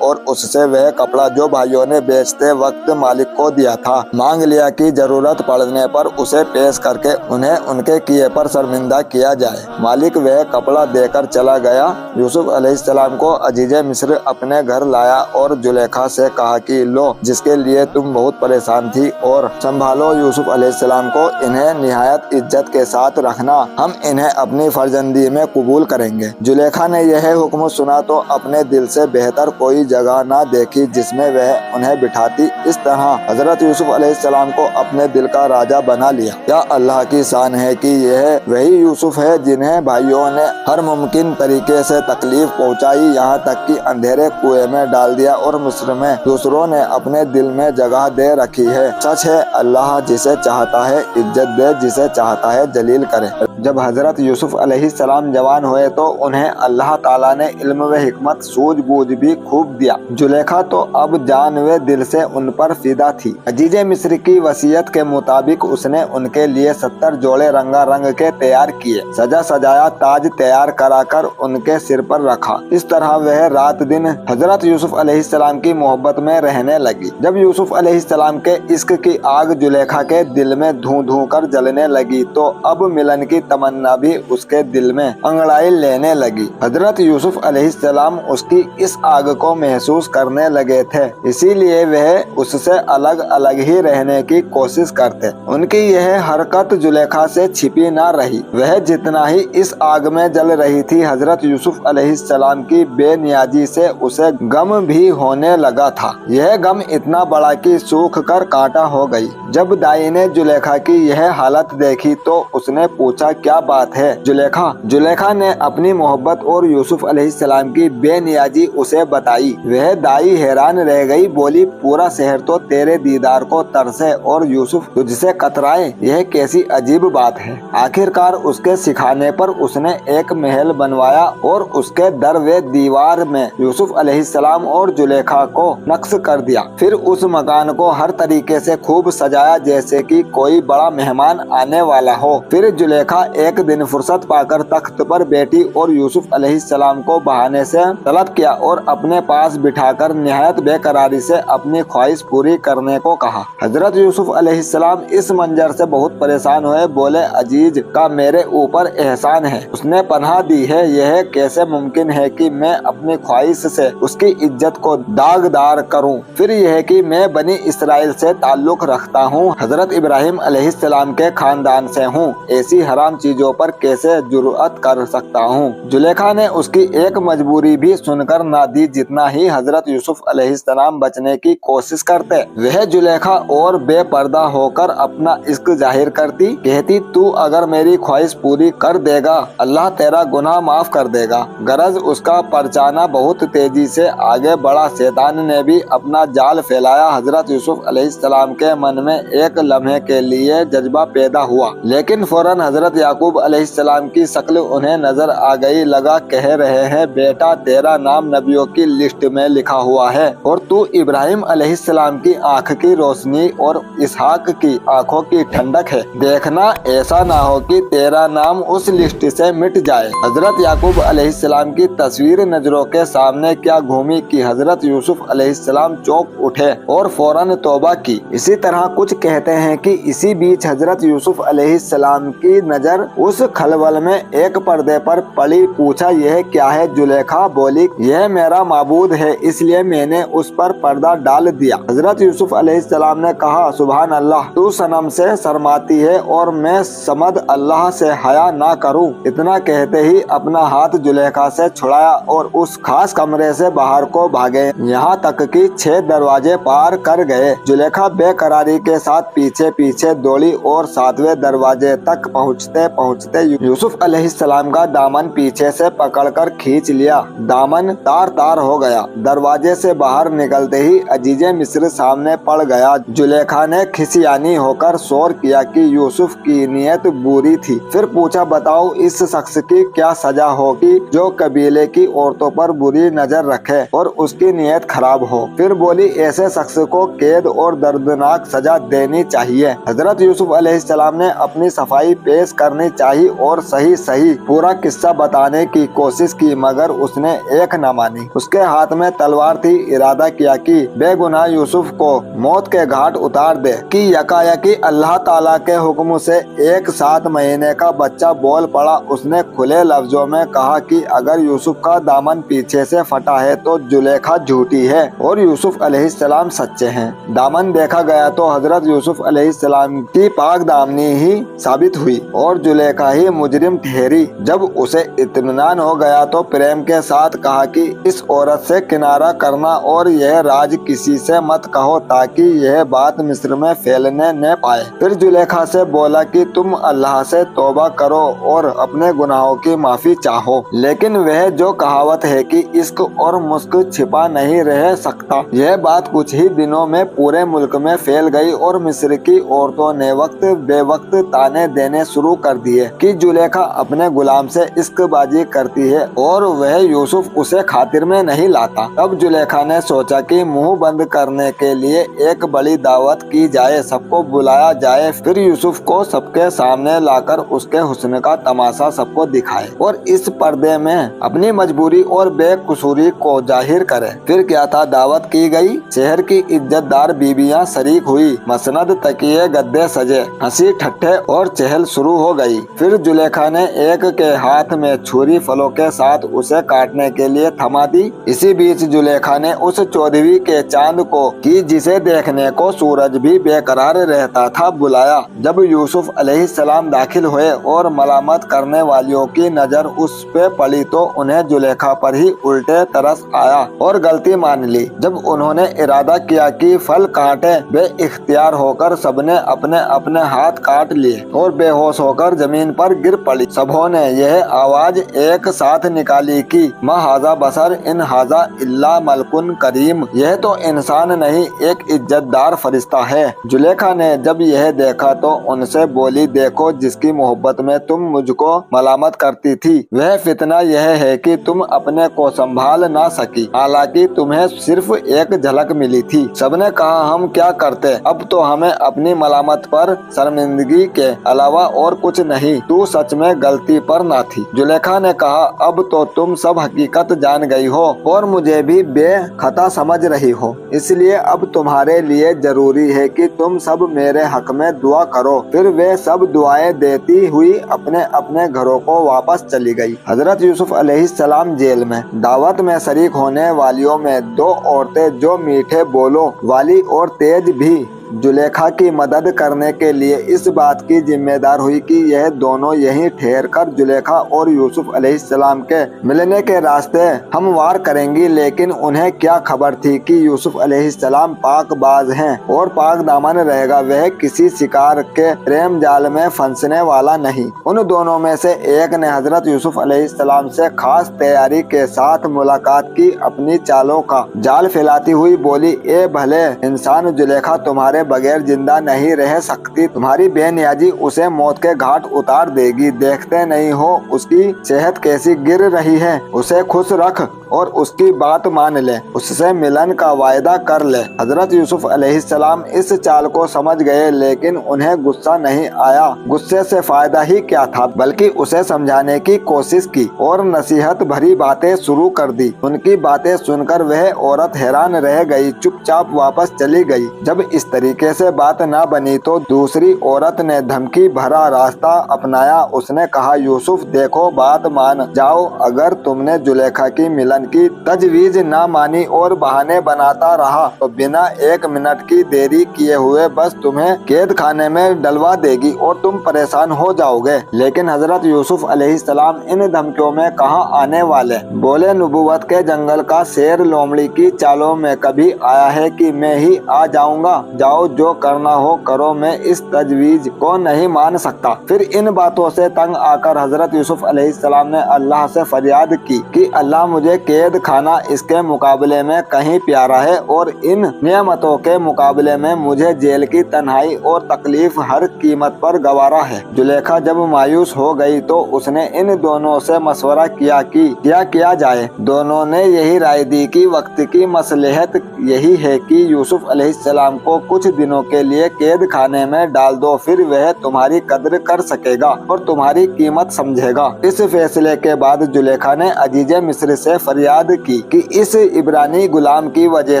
और उससे वह कपड़ा जो भाइयों ने बेचते वक्त मालिक को दिया था मांग लिया कि जरूरत पड़ने पर उसे पेश करके उन्हें उनके किए पर शर्मिंदा किया जाए। मालिक वह कपड़ा देकर चला गया। यूसुफ अलैहिस्सलाम को अजीज मिस्र अपने घर लाया और जुलेखा से कहा कि लो, जिसके लिए तुम बहुत परेशान थी और संभालो यूसुफ अलैहिस्सलाम को, इन्हें निहायत इज्जत के साथ रखना, हम इन्हें अपनी फर्जंदी में कबूल करेंगे। जुलेखा ने यह हुक्म सुना तो अपने दिल से बेहतर कोई जगह न देखी जिसमें वह उन्हें बिठाती। इस तरह हजरत यूसुफ अलैहिस्सलाम को अपने दिल का राजा बना लिया। क्या अल्लाह की शान है कि यह वही यूसुफ है जिन्हें भाइयों ने हर मुमकिन तरीके से तकलीफ पहुंचाई, यहाँ तक कि अंधेरे कुएं में डाल दिया और मिस्र में दूसरों ने अपने दिल में जगह दे रखी है। सच है, अल्लाह जिसे चाहता है इज्जत दे, जिसे चाहता है जलील करे। जब हजरत यूसुफ अलैहिस्सलाम जवान हुए तो उन्हें अल्लाह ताला ने इल्म व हिकमत सूझबूझ भी खूब दिया। जुलेखा तो अब जान व दिल से उन पर फिदा थी। अजीज मिस्र की वसीयत के मुताबिक उसने उनके लिए 70 जोड़े रंगारंग के तैयार किए, सजा सजाया ताज तैयार कराकर उनके सिर पर रखा। इस तरह वह रात दिन हजरत यूसुफ अलैहिस्सलाम की मोहब्बत में रहने लगी। जब यूसुफ अलैहिस्सलाम के इश्क की आग जुलेखा के दिल में धूं धूं कर जलने लगी तो अब मिलन की तमन्ना भी उसके दिल में अंगड़ाई लेने लगी। हजरत यूसुफ अलैहिस्सलाम उसकी इस आग को महसूस करने लगे थे, इसीलिए वह उससे अलग अलग ही रहने की कोशिश करते। उनकी यह हरकत जुलेखा से छिपी ना रही। वह जितना ही इस आग में जल रही थी, हजरत यूसुफ अलैहिस्सलाम की बेनियाजी से उसे गम भी होने लगा था। यह गम इतना बड़ा कि सूख कर कांटा हो गई। जब दाई ने जुलेखा की यह हालत देखी तो उसने पूछा, क्या बात है जुलेखा? जुलेखा ने अपनी मोहब्बत और यूसुफ अलैहिस्सलाम की बेनियाजी उसे बताई। वह दाई हैरान रह गई, बोली, पूरा शहर तो तेरे दीदार को तरसे और यूसुफ तुझसे कतराए, यह कैसी अजीब बात है। आखिरकार उसके सिखाने पर उसने एक महल बनवाया और उसके दर व दीवार में यूसुफ अलैहिस्सलाम और जुलेखा को नक्श कर दिया। फिर उस मकान को हर तरीके से खूब सजाया जैसे कि कोई बड़ा मेहमान आने वाला हो। फिर जुलेखा एक दिन फुर्सत पाकर तख्त पर बैठी और यूसुफ अलैहिस्सलाम को बहाने से तलब किया और अपने पास बिठाकर निहायत बेकरारी से अपनी ख्वाहिश पूरी करने को कहा। हजरत यूसुफ अलैहिस्सलाम इस मंजर से बहुत परेशान हुए, बोले, अजीज का मेरे ऊपर एहसान है, उसने पनाह दी है। यह कैसे मुमकिन है कि मैं अपनी ख्वाहिश से उसकी इज्जत को दागदार करूं? फिर यह कि मैं बनी इसराइल से ताल्लुक रखता हूं, हजरत इब्राहिम अलैहिस्सलाम के खानदान से हूं, ऐसी हराम चीजों पर कैसे जुर्अत कर सकता हूं? जुलेखा ने उसकी एक मजबूरी भी सुनकर ना दी जितना ही हजरत यूसुफ अलैहिस्सलाम बचने की कोशिश करते। वह जुलेखा और बेपर्दा होकर अपना इश्क जाहिर करती, कहती, तू अगर मेरी ख्वाहिश पूरी कर देगा अल्लाह तेरा गुनाह माफ कर देगा। गरज उसका परचाना बहुत तेजी से आगे बढ़ा। शैतान ने भी अपना जाल फैलाया। हजरत यूसुफ अलैहिस्सलाम के मन में एक लम्हे के लिए जज्बा पैदा हुआ, लेकिन फौरन हजरत याकूब अलैहिस्सलाम की शक्ल उन्हें नजर आ गई। लगा, कह रहे हैं, बेटा तेरा नाम नबियों की लिस्ट में लिखा हुआ है और तू इब्राहिम अलैहिस्सलाम की आंख की रोशनी और इसहाक की आंखों की ठंडक है। देखना ऐसा ना हो कि तेरा नाम उस लिस्ट से मिट जाए। हजरत याकूब अलैहिस्सलाम की तस्वीर नजरों के सामने क्या घूमी कि हजरत यूसुफ अलैहिस्सलाम चौंक उठे और फौरन तौबा की। इसी तरह कुछ कहते हैं कि इसी बीच हजरत यूसुफ अलैहिस्सलाम की नजर उस खलबल में एक पर्दे पर पड़ी। पूछा, यह क्या है? जुलेखा बोली, यह मेरा माबूद है, इसलिए मैंने उस पर पर्दा डाल दिया। हजरत यूसुफ अलैहिस्सलाम ने कहा, सुभान अल्लाह, तू सनम से शर्माती है और मैं समद अल्लाह से हया ना करूं। इतना कहते ही अपना हाथ जुलेखा से छुड़ाया और उस खास कमरे से बाहर को भागे, यहाँ तक कि 6 दरवाजे पार कर गए। जुलेखा बेकरारी के साथ पीछे पीछे दौड़ी और 7वें दरवाजे तक पहुँचते पहुँचते पहुँचते यूसुफ अलैहिस्सलाम का दामन पीछे से पकड़कर खींच लिया। दामन तार तार हो गया। दरवाजे से बाहर निकलते ही अजीजे मिस्र सामने पड़ गया। जुलेखा ने खिसियानी होकर शोर किया कि यूसुफ की नीयत बुरी थी। फिर पूछा, बताओ इस शख्स की क्या सजा होगी जो कबीले की औरतों पर बुरी नजर रखे और उसकी नीयत खराब हो। फिर बोली, ऐसे शख्स को कैद और दर्दनाक सजा देनी चाहिए। हजरत यूसुफ अलैहिस्सलाम ने अपनी सफाई पेश करनी चाहिए और सही सही पूरा किस्सा बताने की कोशिश की, मगर उसने एक न मानी। उसके हाथ में तलवार थी। इरादा किया कि बेगुनाह यूसुफ को मौत के घाट उतार दे कि यकायकी अल्लाह ताला के हुक्म से एक 7 महीने का बच्चा बोल पड़ा। उसने खुले लफ्जों में कहा कि अगर यूसुफ का दामन पीछे से फटा है तो जुलेखा झूठी है और यूसुफ अलैहिस्सलाम सच्चे हैं। दामन देखा गया तो हजरत यूसुफ अलैहिस्सलाम की पाक दामनी ही साबित हुई और जुलेखा ही मुजरिम ठहरी। जब उसे इत्मीनान हो गया तो प्रेम के साथ कहा कि इस औरत से किनारा करना और यह राज किसी से मत कहो ताकि यह बात मिस्र में फैलने न पाए। फिर जुलेखा से बोला कि तुम अल्लाह से तौबा करो और अपने गुनाहों की माफी चाहो। लेकिन वह जो कहावत है कि इश्क और मुस्क छिपा नहीं रह सकता, यह बात कुछ ही दिनों में पूरे मुल्क में फैल गई और मिस्र की औरतों ने वक्त बेवक्त ताने देने शुरू कर दिए कि जुलेखा अपने गुलाम से इश्कबाजी करती है और वह यूसुफ उसे खातिर में नहीं लाता। तब जुलेखा ने सोचा कि मुंह बंद करने के लिए एक बड़ी दावत की जाए, सबको बुलाया जाए, फिर यूसुफ को सबके सामने लाकर उसके हुस्न का तमाशा सबको दिखाए और इस पर्दे में अपनी मजबूरी और बेकसूरी को जाहिर करे। फिर क्या था, दावत की गई, शहर की इज्जतदार बीबियां शरीक हुई, मसनद तकिए गद्दे सजे, हंसी ठट्ठे और चहल शुरू हो गई। फिर जुलेखा ने एक के हाथ में छुरी फलों के साथ उसे काटने के लिए थमा दी। इसी बीच जुलेखा ने उस चौदहवीं के चांद को कि जिसे देखने को सूरज भी बेकरार रहता था बुलाया। जब यूसुफ अलैहिस्सलाम दाखिल हुए और मलामत करने वालियों की नजर उस पे पड़ी तो उन्हें जुलेखा पर ही उल्टे तरस आया और गलती मान ली। जब उन्होंने इरादा किया कि फल काटे, बेइख्तियार होकर सबने अपने अपने हाथ काट लिए और बेहोश होकर जमीन पर गिर पड़ी। सबों ने यह आवाज एक साथ निकाली कि मा हाजा बसर इन हाजा इल्ला मलकुन करीम, यह तो इंसान नहीं एक इज्जतदार फरिश्ता है। जुलेखा ने जब यह देखा तो उनसे बोली, देखो जिसकी मोहब्बत में तुम मुझको मलामत करती थी वह फितना यह है कि तुम अपने को संभाल ना सकी, हालांकि तुम्हें सिर्फ एक झलक मिली थी। सबने कहा, हम क्या करते, अब तो हमें अपनी मलामत पर शर्मिंदगी के अलावा और कुछ नहीं, तू सच में गलती पर ना थी। जुलेखा ने कहा, अब तो तुम सब हकीकत जान गई हो और मुझे भी बेखता समझ रही हो, इसलिए अब तुम्हारे लिए जरूरी है कि तुम सब मेरे हक में दुआ करो। फिर वे सब दुआएं देती हुई अपने अपने घरों को वापस चली गई। हजरत यूसुफ अलैहिस्सलाम जेल में। दावत में शरीक होने वालियों में 2 औरतें जो मीठे बोलों वाली और तेज भी जुलेखा की मदद करने के लिए इस बात की जिम्मेदार हुई कि यह दोनों यहीं ठहर कर जुलेखा और यूसुफ अलैहिस्सलाम के मिलने के रास्ते हमवार करेंगी। लेकिन उन्हें क्या खबर थी कि यूसुफ अलैहिस्सलाम पाकबाज हैं और पाक दामन रहेगा, वह किसी शिकार के प्रेम जाल में फंसने वाला नहीं। उन दोनों में से एक ने हजरत यूसुफ अलैहिस्सलाम से खास तैयारी के साथ मुलाकात की। अपनी चालों का जाल फैलाती हुई बोली, ए भले इंसान, जुलेखा तुम्हारे बगैर जिंदा नहीं रह सकती, तुम्हारी बेनियाजी उसे मौत के घाट उतार देगी। देखते नहीं हो उसकी सेहत कैसी गिर रही है, उसे खुश रख और उसकी बात मान ले, उससे मिलन का वायदा कर ले। हजरत यूसुफ अलैहिस्सलाम इस चाल को समझ गए, लेकिन उन्हें गुस्सा नहीं आया। गुस्से से फायदा ही क्या था, बल्कि उसे समझाने की कोशिश की और नसीहत भरी बातें शुरू कर दी। उनकी बातें सुनकर वह औरत हैरान रह गई, चुपचाप वापस चली गई। जब इस तरीके से बात न बनी तो दूसरी औरत ने धमकी भरा रास्ता अपनाया। उसने कहा, यूसुफ देखो, बात मान जाओ, अगर तुमने जुलेखा की मिलन की तजवीज ना मानी और बहाने बनाता रहा तो बिना 1 मिनट की देरी किए हुए बस तुम्हें कैद खाने में डलवा देगी और तुम परेशान हो जाओगे। लेकिन हजरत यूसुफ अलैहिस्सलाम इन धमकियों में कहाँ आने वाले। बोले, नबूवत के जंगल का शेर लोमड़ी की चालों में कभी आया है कि मैं ही आ जाऊंगा। जाओ जाओ, जो करना हो करो, मैं इस तजवीज को नहीं मान सकता। फिर इन बातों से तंग आकर हजरत यूसुफ अलैहिस्सलाम ने अल्लाह से फरियाद की कि अल्लाह, मुझे कैद खाना इसके मुकाबले में कहीं प्यारा है और इन नियमतों के मुकाबले में मुझे जेल की तन्हाई और तकलीफ हर कीमत पर गवारा है। जुलेखा जब मायूस हो गई तो उसने इन दोनों से मशवरा किया कि क्या किया जाए। दोनों ने यही राय दी कि वक्त की मसलहत यही है कि यूसुफ अलैहिस्सलाम को कुछ दिनों के लिए कैद खाने में डाल दो, फिर वह तुम्हारी कद्र कर सकेगा और तुम्हारी कीमत समझेगा। इस फैसले के बाद जुलेखा ने अजीज मिस्र से फरियाद की कि इस इब्रानी गुलाम की वजह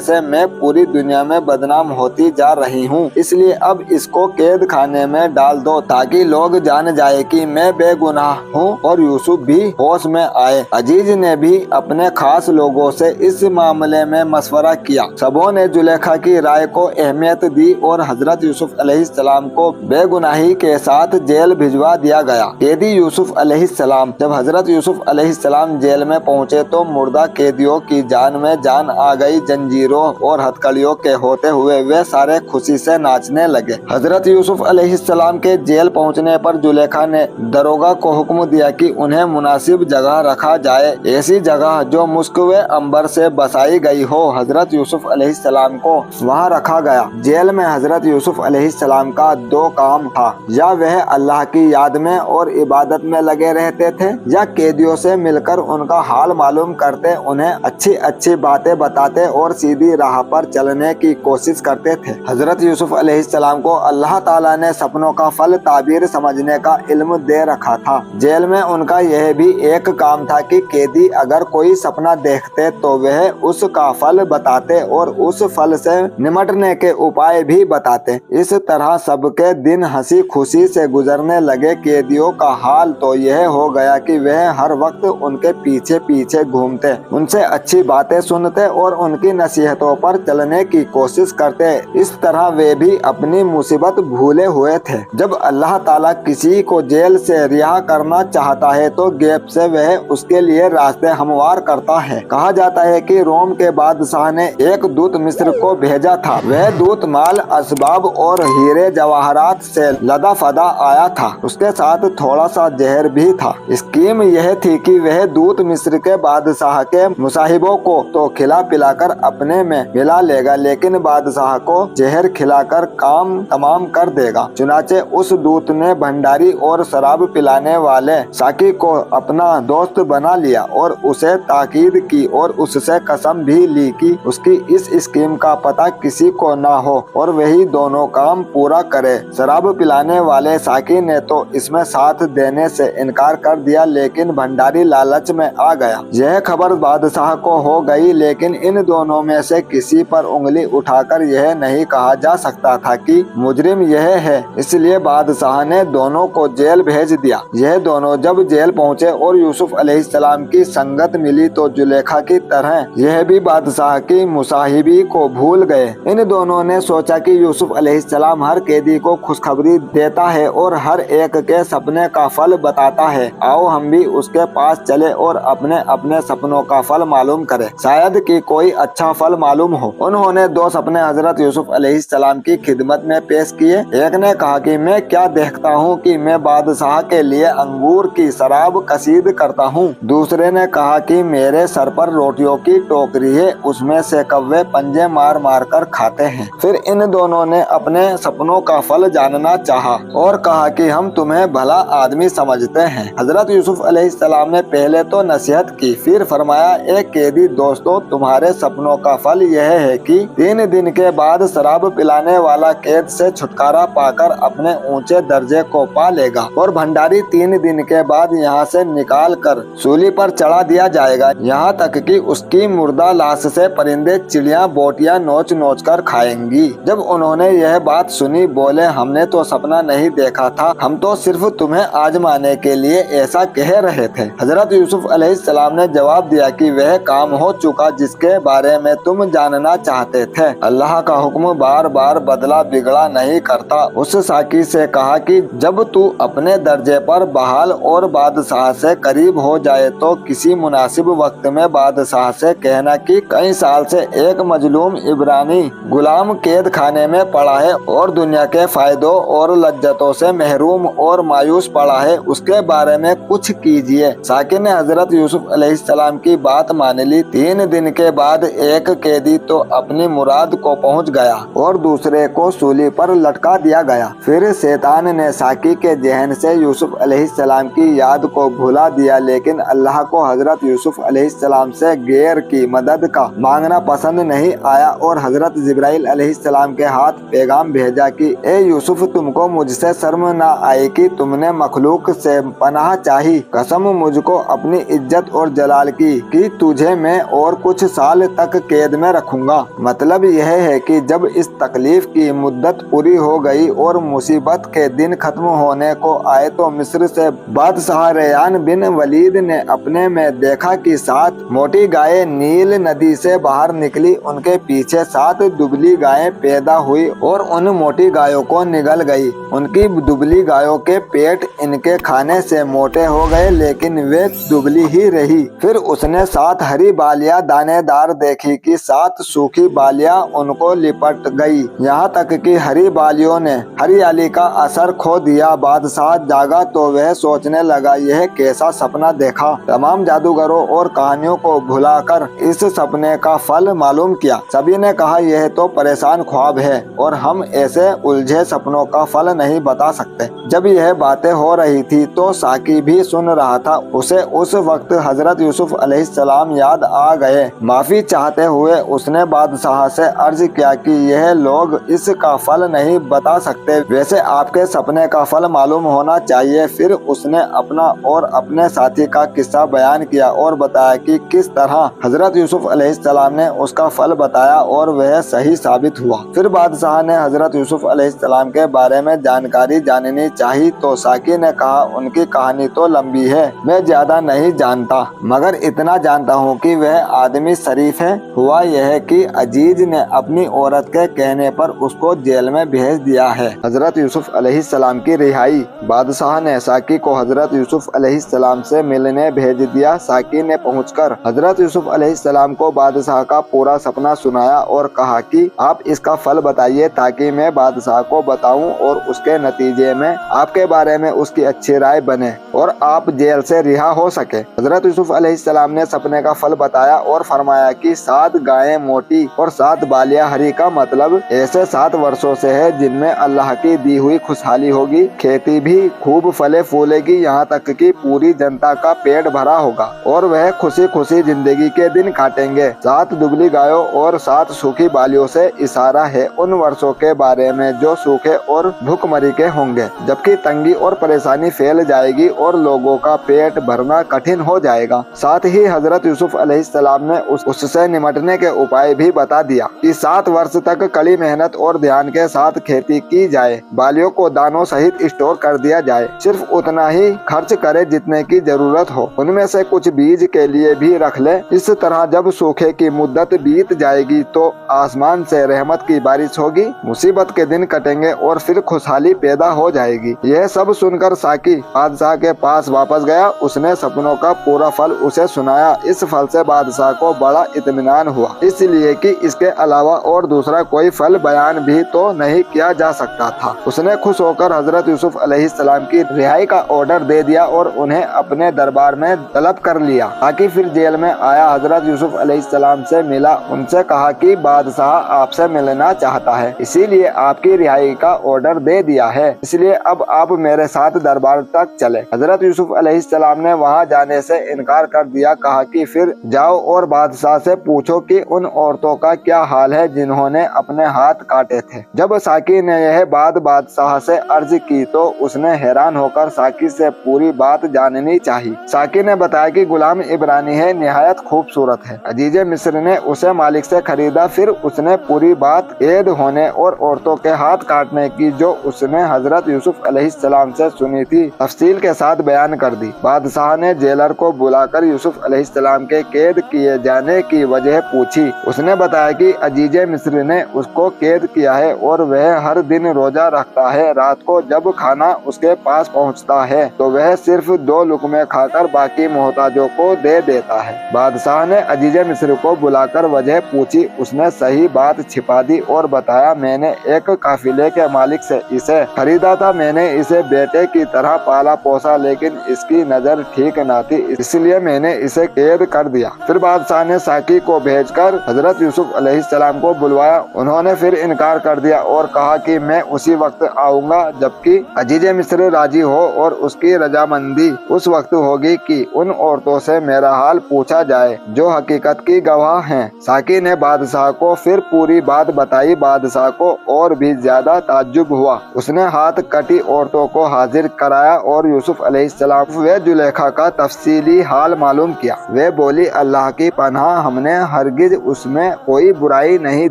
से मैं पूरी दुनिया में बदनाम होती जा रही हूँ, इसलिए अब इसको कैद खाने में डाल दो ताकि लोग जान जाए कि मैं बेगुनाह हूँ और यूसुफ भी होश में आए। अजीज ने भी अपने खास लोगों से इस मामले में मशवरा किया। सबों ने जुलेखा की राय को अहमियत दी और हजरत यूसुफ अलैहिस्सलाम को बेगुनाही के साथ जेल भिजवा दिया गया। कैदी यूसुफ अलैहिस्सलाम जब हजरत यूसुफ अलैहिस्सलाम जेल में पहुँचे तो मुर्दा कैदियों की जान में जान आ गई। जंजीरों और हथकड़ियों के होते हुए वे सारे खुशी से नाचने लगे। हजरत यूसुफ अलैहिस्सलाम के जेल पहुंचने पर जुलेखा ने दरोगा को हुक्म दिया कि उन्हें मुनासिब जगह रखा जाए, ऐसी जगह जो मुस्कवे अंबर से बसाई गई हो। हजरत यूसुफ अलैहिस्सलाम को वहां रखा गया। जेल में हजरत यूसुफ अलैहिस्सलाम का दो काम था, या वह अल्लाह की याद में और इबादत में लगे रहते थे या कैदियों से मिलकर उनका हाल मालूम करते, उन्हें अच्छी अच्छी बातें बताते और सीधी राह पर चलने की कोशिश करते थे। हजरत यूसुफ अलैहिस्सलाम को अल्लाह ताला ने सपनों का फल ताबीर समझने का इल्म दे रखा था। जेल में उनका यह भी एक काम था कि कैदी अगर कोई सपना देखते तो वह उसका फल बताते और उस फल से निमटने के उपाय भी बताते। इस तरह सबके दिन हंसी खुशी से गुजरने लगे। कैदियों का हाल तो यह हो गया कि वह हर वक्त उनके पीछे पीछे घूमते, उनसे अच्छी बातें सुनते और उनकी नसीहतों पर चलने की कोशिश करते। इस तरह वे भी अपनी मुसीबत भूले हुए थे। जब अल्लाह ताला किसी को जेल से रिहा करना चाहता है तो गैब से वह उसके लिए रास्ते हमवार करता है। कहा जाता है कि रोम के बादशाह ने एक दूत मिस्र को भेजा था। वह दूत माल असबाब और हीरे जवाहरात से लदा फदा आया था। उसके साथ थोड़ा सा जहर भी था। स्कीम यह थी कि वह दूत मिस्र के बादशाह के मुसाहिबों को तो खिला पिलाकर अपने में मिला लेगा, लेकिन बादशाह को जहर खिलाकर काम तमाम कर देगा। चुनाचे उस दूत ने भंडारी और शराब पिलाने वाले साकी को अपना दोस्त बना लिया और उसे ताकीद की और उससे कसम भी ली कि उसकी इस स्कीम का पता किसी को ना हो और वही दोनों काम पूरा करे। शराब पिलाने वाले साकी ने तो इसमें साथ देने से इनकार कर दिया, लेकिन भंडारी लालच में आ गया। यह खबर बादशाह को हो गई, लेकिन इन दोनों में से किसी पर उंगली उठाकर यह नहीं कहा जा सकता था कि मुजरिम यह है, इसलिए बादशाह ने दोनों को जेल भेज दिया। यह दोनों जब जेल पहुंचे और यूसुफ अलैहिस्सलाम की संगत मिली तो जुलेखा की तरह यह भी बादशाह की मुसाहिबी को भूल गए। इन दोनों ने सोचा कि यूसुफ अलैहिस्सलाम हर कैदी को खुशखबरी देता है और हर एक के सपने का फल बताता है। आओ हम भी उसके पास चले और अपने अपने सपनों का फल मालूम करें, शायद कि कोई अच्छा फल मालूम हो। उन्होंने दो सपने हजरत यूसुफ अलैहिस्सलाम की खिदमत में पेश किए। एक ने कहा कि मैं क्या देखता हूँ कि मैं बादशाह के लिए अंगूर की शराब कसीद करता हूँ। दूसरे ने कहा कि मेरे सर पर रोटियों की टोकरी है, उसमें से कौवे पंजे मार मार कर खाते हैं। फिर इन दोनों ने अपने सपनों का फल जानना चाहा और कहा कि हम तुम्हें भला आदमी समझते हैं। हजरत यूसुफ अलैहिस्सलाम ने पहले तो नसीहत की, फिर फरमाया, एक कैदी दोस्तों, तुम्हारे सपनों का फल यह है कि 3 दिन के बाद शराब पिलाने वाला कैद से छुटकारा पाकर अपने ऊंचे दर्जे को पा लेगा और भंडारी 3 दिन के बाद यहाँ से निकाल कर सूली पर चढ़ा दिया जाएगा, यहाँ तक कि उसकी मुर्दा लाश से परिंदे चिड़िया बोटियां नोच नोच कर खाएंगी। जब उन्होंने यह बात सुनी बोले, हमने तो सपना नहीं देखा था, हम तो सिर्फ तुम्हें आजमाने के लिए ऐसा कह रहे थे। हजरत यूसुफ अलैहिस्सलाम ने जवाब दिया कि वह काम हो चुका जिसके बारे में तुम जानना चाहते थे। अल्लाह का हुक्म बार बार बदला बिगड़ा नहीं करता। उस साकी से कहा कि जब तू अपने दर्जे पर बहाल और बादशाह से करीब हो जाए तो किसी मुनासिब वक्त में बादशाह से कहना कि कई साल से एक मजलूम इब्रानी गुलाम कैद कैद खाने में पड़ा है और दुनिया के फायदों और लज्जतों से महरूम और मायूस पड़ा है, उसके बारे में कुछ कीजिए। साकी ने हजरत यूसुफ अलैहिस्सलाम की बात मान ली। 3 दिन के बाद एक कैदी तो अपनी मुराद को पहुंच गया और दूसरे को सूली पर लटका दिया गया। फिर शैतान ने साकी के जहन से यूसुफ अलैहिस्सलाम की याद को भुला दिया, लेकिन अल्लाह को हजरत यूसुफ अलैहिस्सलाम से गैर की मदद का मांगना पसंद नहीं आया और हजरत जिब्राइल अलैहिस्सलाम के हाथ पैगाम भेजा कि ए यूसुफ, तुमको मुझसे शर्म न आए कि तुमने मखलूक से पनाह चाही। कसम मुझको अपनी इज्जत और जलाल की कि तुझे मैं और कुछ साल तक कैद में रखूंगा। मतलब यह है कि जब इस तकलीफ की मुद्दत पूरी हो गई और मुसीबत के दिन खत्म होने को आए तो मिस्र से बादशाह रेयान बिन वलीद ने अपने में देखा कि 7 मोटी गायें नील नदी से बाहर निकली। उनके पीछे 7 दुबली गायें पैदा हुई और उन मोटी गायों को निगल गई। उनकी दुबली गायों के पेट इनके खाने से मोटे हो गए, लेकिन वे दुबली ही रही। फिर उसने 7 हरी बालियां दानेदार देखी कि 7 सूखी बालियां उनको लिपट गई, यहाँ तक कि हरी बालियों ने हरियाली का असर खो दिया। बादशाह जागा तो वह सोचने लगा, यह कैसा सपना देखा। तमाम जादूगरों और कहानियों को भुलाकर इस सपने का फल मालूम किया। सभी ने कहा, यह तो परेशान ख्वाब है और हम ऐसे उलझे सपनों का फल नहीं बता सकते। जब यह बातें हो रही थी तो साकी भी सुन रहा था। उसे उस वक्त हजरत यूसुफ अलैहिस्सलाम याद आ गए। माफी चाहते हुए उसने बादशाह से अर्ज किया कि यह लोग इसका फल नहीं बता सकते, वैसे आपके सपने का फल मालूम होना चाहिए। फिर उसने अपना और अपने साथी का किस्सा बयान किया और बताया कि किस तरह हजरत यूसुफ अलैहिस्सलाम ने उसका फल बताया और वह सही साबित हुआ। फिर बादशाह ने हजरत यूसुफ अलैहिस्सलाम के बारे में जानकारी जाननी चाहिए तो साकी ने कहा, उनकी कहानी तो लंबी है, मैं ज्यादा नहीं जानता, मगर इतना जानता हूँ कि वह आदमी शरीफ है। हुआ यह कि अजीज ने अपनी औरत के कहने पर उसको जेल में भेज दिया है। हजरत यूसुफ अलैहिस्सलाम की रिहाई। बादशाह ने साकी को हजरत यूसुफ अलैहिस्सलाम से मिलने भेज दिया। साकी ने पहुंचकर हजरत यूसुफ अलैहिस्सलाम को बादशाह का पूरा सपना सुनाया और कहा कि आप इसका फल बताइए ताकि मैं बादशाह को बताऊं और उसके नतीजे में आपके बारे में उसकी अच्छी राय बने और आप जेल से रिहा हो सके। हजरत यूसुफ अलैहिस्सलाम ने सपने का फल बताया और फरमाया कि 7 गायें मोटी और 7 बालियां हरी का मतलब ऐसे 7 वर्षों से है जिनमें अल्लाह की दी हुई खुशहाली होगी, खेती भी खूब फले फूलेगी, यहाँ तक कि पूरी जनता का पेट भरा होगा और वह खुशी खुशी जिंदगी के दिन काटेंगे। 7 दुबली गायों और 7 सूखी बालियों से इशारा है उन वर्षों के बारे में जो सूखे और भूखमरी के होंगे, जबकि तंगी और परेशानी फैल जाएगी और लोगों का पेट भरना कठिन हो जाएगा। साथ ही हजरत यूसुफ अलैहिस्सलाम ने उससे निमटने के उपाय भी बता दिया कि 7 वर्ष तक कड़ी मेहनत और ध्यान के साथ खेती की जाए, बालियों को दानों सहित स्टोर कर दिया जाए, सिर्फ उतना ही खर्च करे जितने की जरूरत हो, उनमें से कुछ बीज के लिए भी रख ले। इस तरह जब सूखे की मुद्दत बीत जाएगी तो आसमान से रहमत की बारिश होगी, मुसीबत के दिन कटेंगे और फिर खुशहाली पैदा हो जाएगी। यह सब सुनकर साकी बादशाह के पास वापस गया। उसने सपनों का पूरा फल उसे सुनाया। इस फल से बादशाह को बड़ा इत्मीनान हुआ, इसलिए कि इसके अलावा और दूसरा कोई फल बयान भी तो नहीं किया जा सकता था। उसने खुश होकर हजरत यूसुफ अलैहिस्सलाम की रिहाई का ऑर्डर दे दिया और उन्हें अपने दरबार में तलब कर लिया। साकी फिर जेल में आया, हजरत यूसुफ अलैहिस्सलाम से मिला, उनसे कहा कि बादशाह आपसे मिलना चाहता है, इसीलिए आपकी रिहाई का ऑर्डर दे दिया है, इसलिए अब आप मेरे साथ दरबार तक चले। हजरत यूसुफ अलैहिस्सलाम ने वहां जाने से इनकार कर दिया। कहा कि फिर जाओ और बादशाह से पूछो कि उन औरतों का क्या हाल है जिन्होंने अपने हाथ काटे थे। जब साकी ने यह बात बादशाह से अर्ज की तो उसने हैरान होकर साकी से पूरी बात जाननी चाहिए। साकी ने बताया कि गुलाम इब्रानी है, निहायत खूबसूरत है, अजीजे मिस्र ने उसे मालिक से खरीदा। फिर उसने पूरी बात कैद होने और औरतों के हाथ काटने की जो उसने हजरत यूसुफ अलैहिस्सलाम से सुनी थी तफसील के साथ बयान कर दी। बादशाह ने जेलर को बुलाकर यूसुफ अलैहिस्सलाम के कैद किए जाने की वजह पूछी। उसने बताया कि अजीजे मिस्र ने उसको कैद किया है और वह हर दिन रोजा रखता है। रात को जब खाना उसके पास पहुंचता है तो वह सिर्फ 2 लुकमे खाकर बाकी मोहताजों को दे देता है। बादशाह ने अजीजे मिस्र को बुलाकर वजह पूछी। उसने सही बात छिपा दी और बताया, मैंने एक काफिले के मालिक से इसे खरीदा था। मैंने इसे बेटे की तरह पाला पोसा, लेकिन इसकी नजर ठीक न थी, इसलिए मैंने इसे कैद कर दिया। फिर बादशाह ने साकी को भेजकर हजरत यूसुफ अलैहिस्सलाम को बुलवाया। उन्होंने फिर इनकार कर दिया और कहा कि मैं उसी वक्त आऊंगा जबकि अजीज मिस्र राजी हो, और उसकी रजामंदी उस वक्त होगी कि उन औरतों से मेरा हाल पूछा जाए जो हकीकत की गवाह हैं। साकी ने बादशाह को फिर पूरी बात बताई। बादशाह को और भी ज्यादा ताज्जुब हुआ। उसने हाथ कटी औरतों को हाजिर कराया और यूसुफ अलैहिस्सलाम व जुलेखा का तफसीली हाल मालूम किया। वे बोली, अल्लाह की पनाह, हमने हरगिज उसमें कोई बुराई नहीं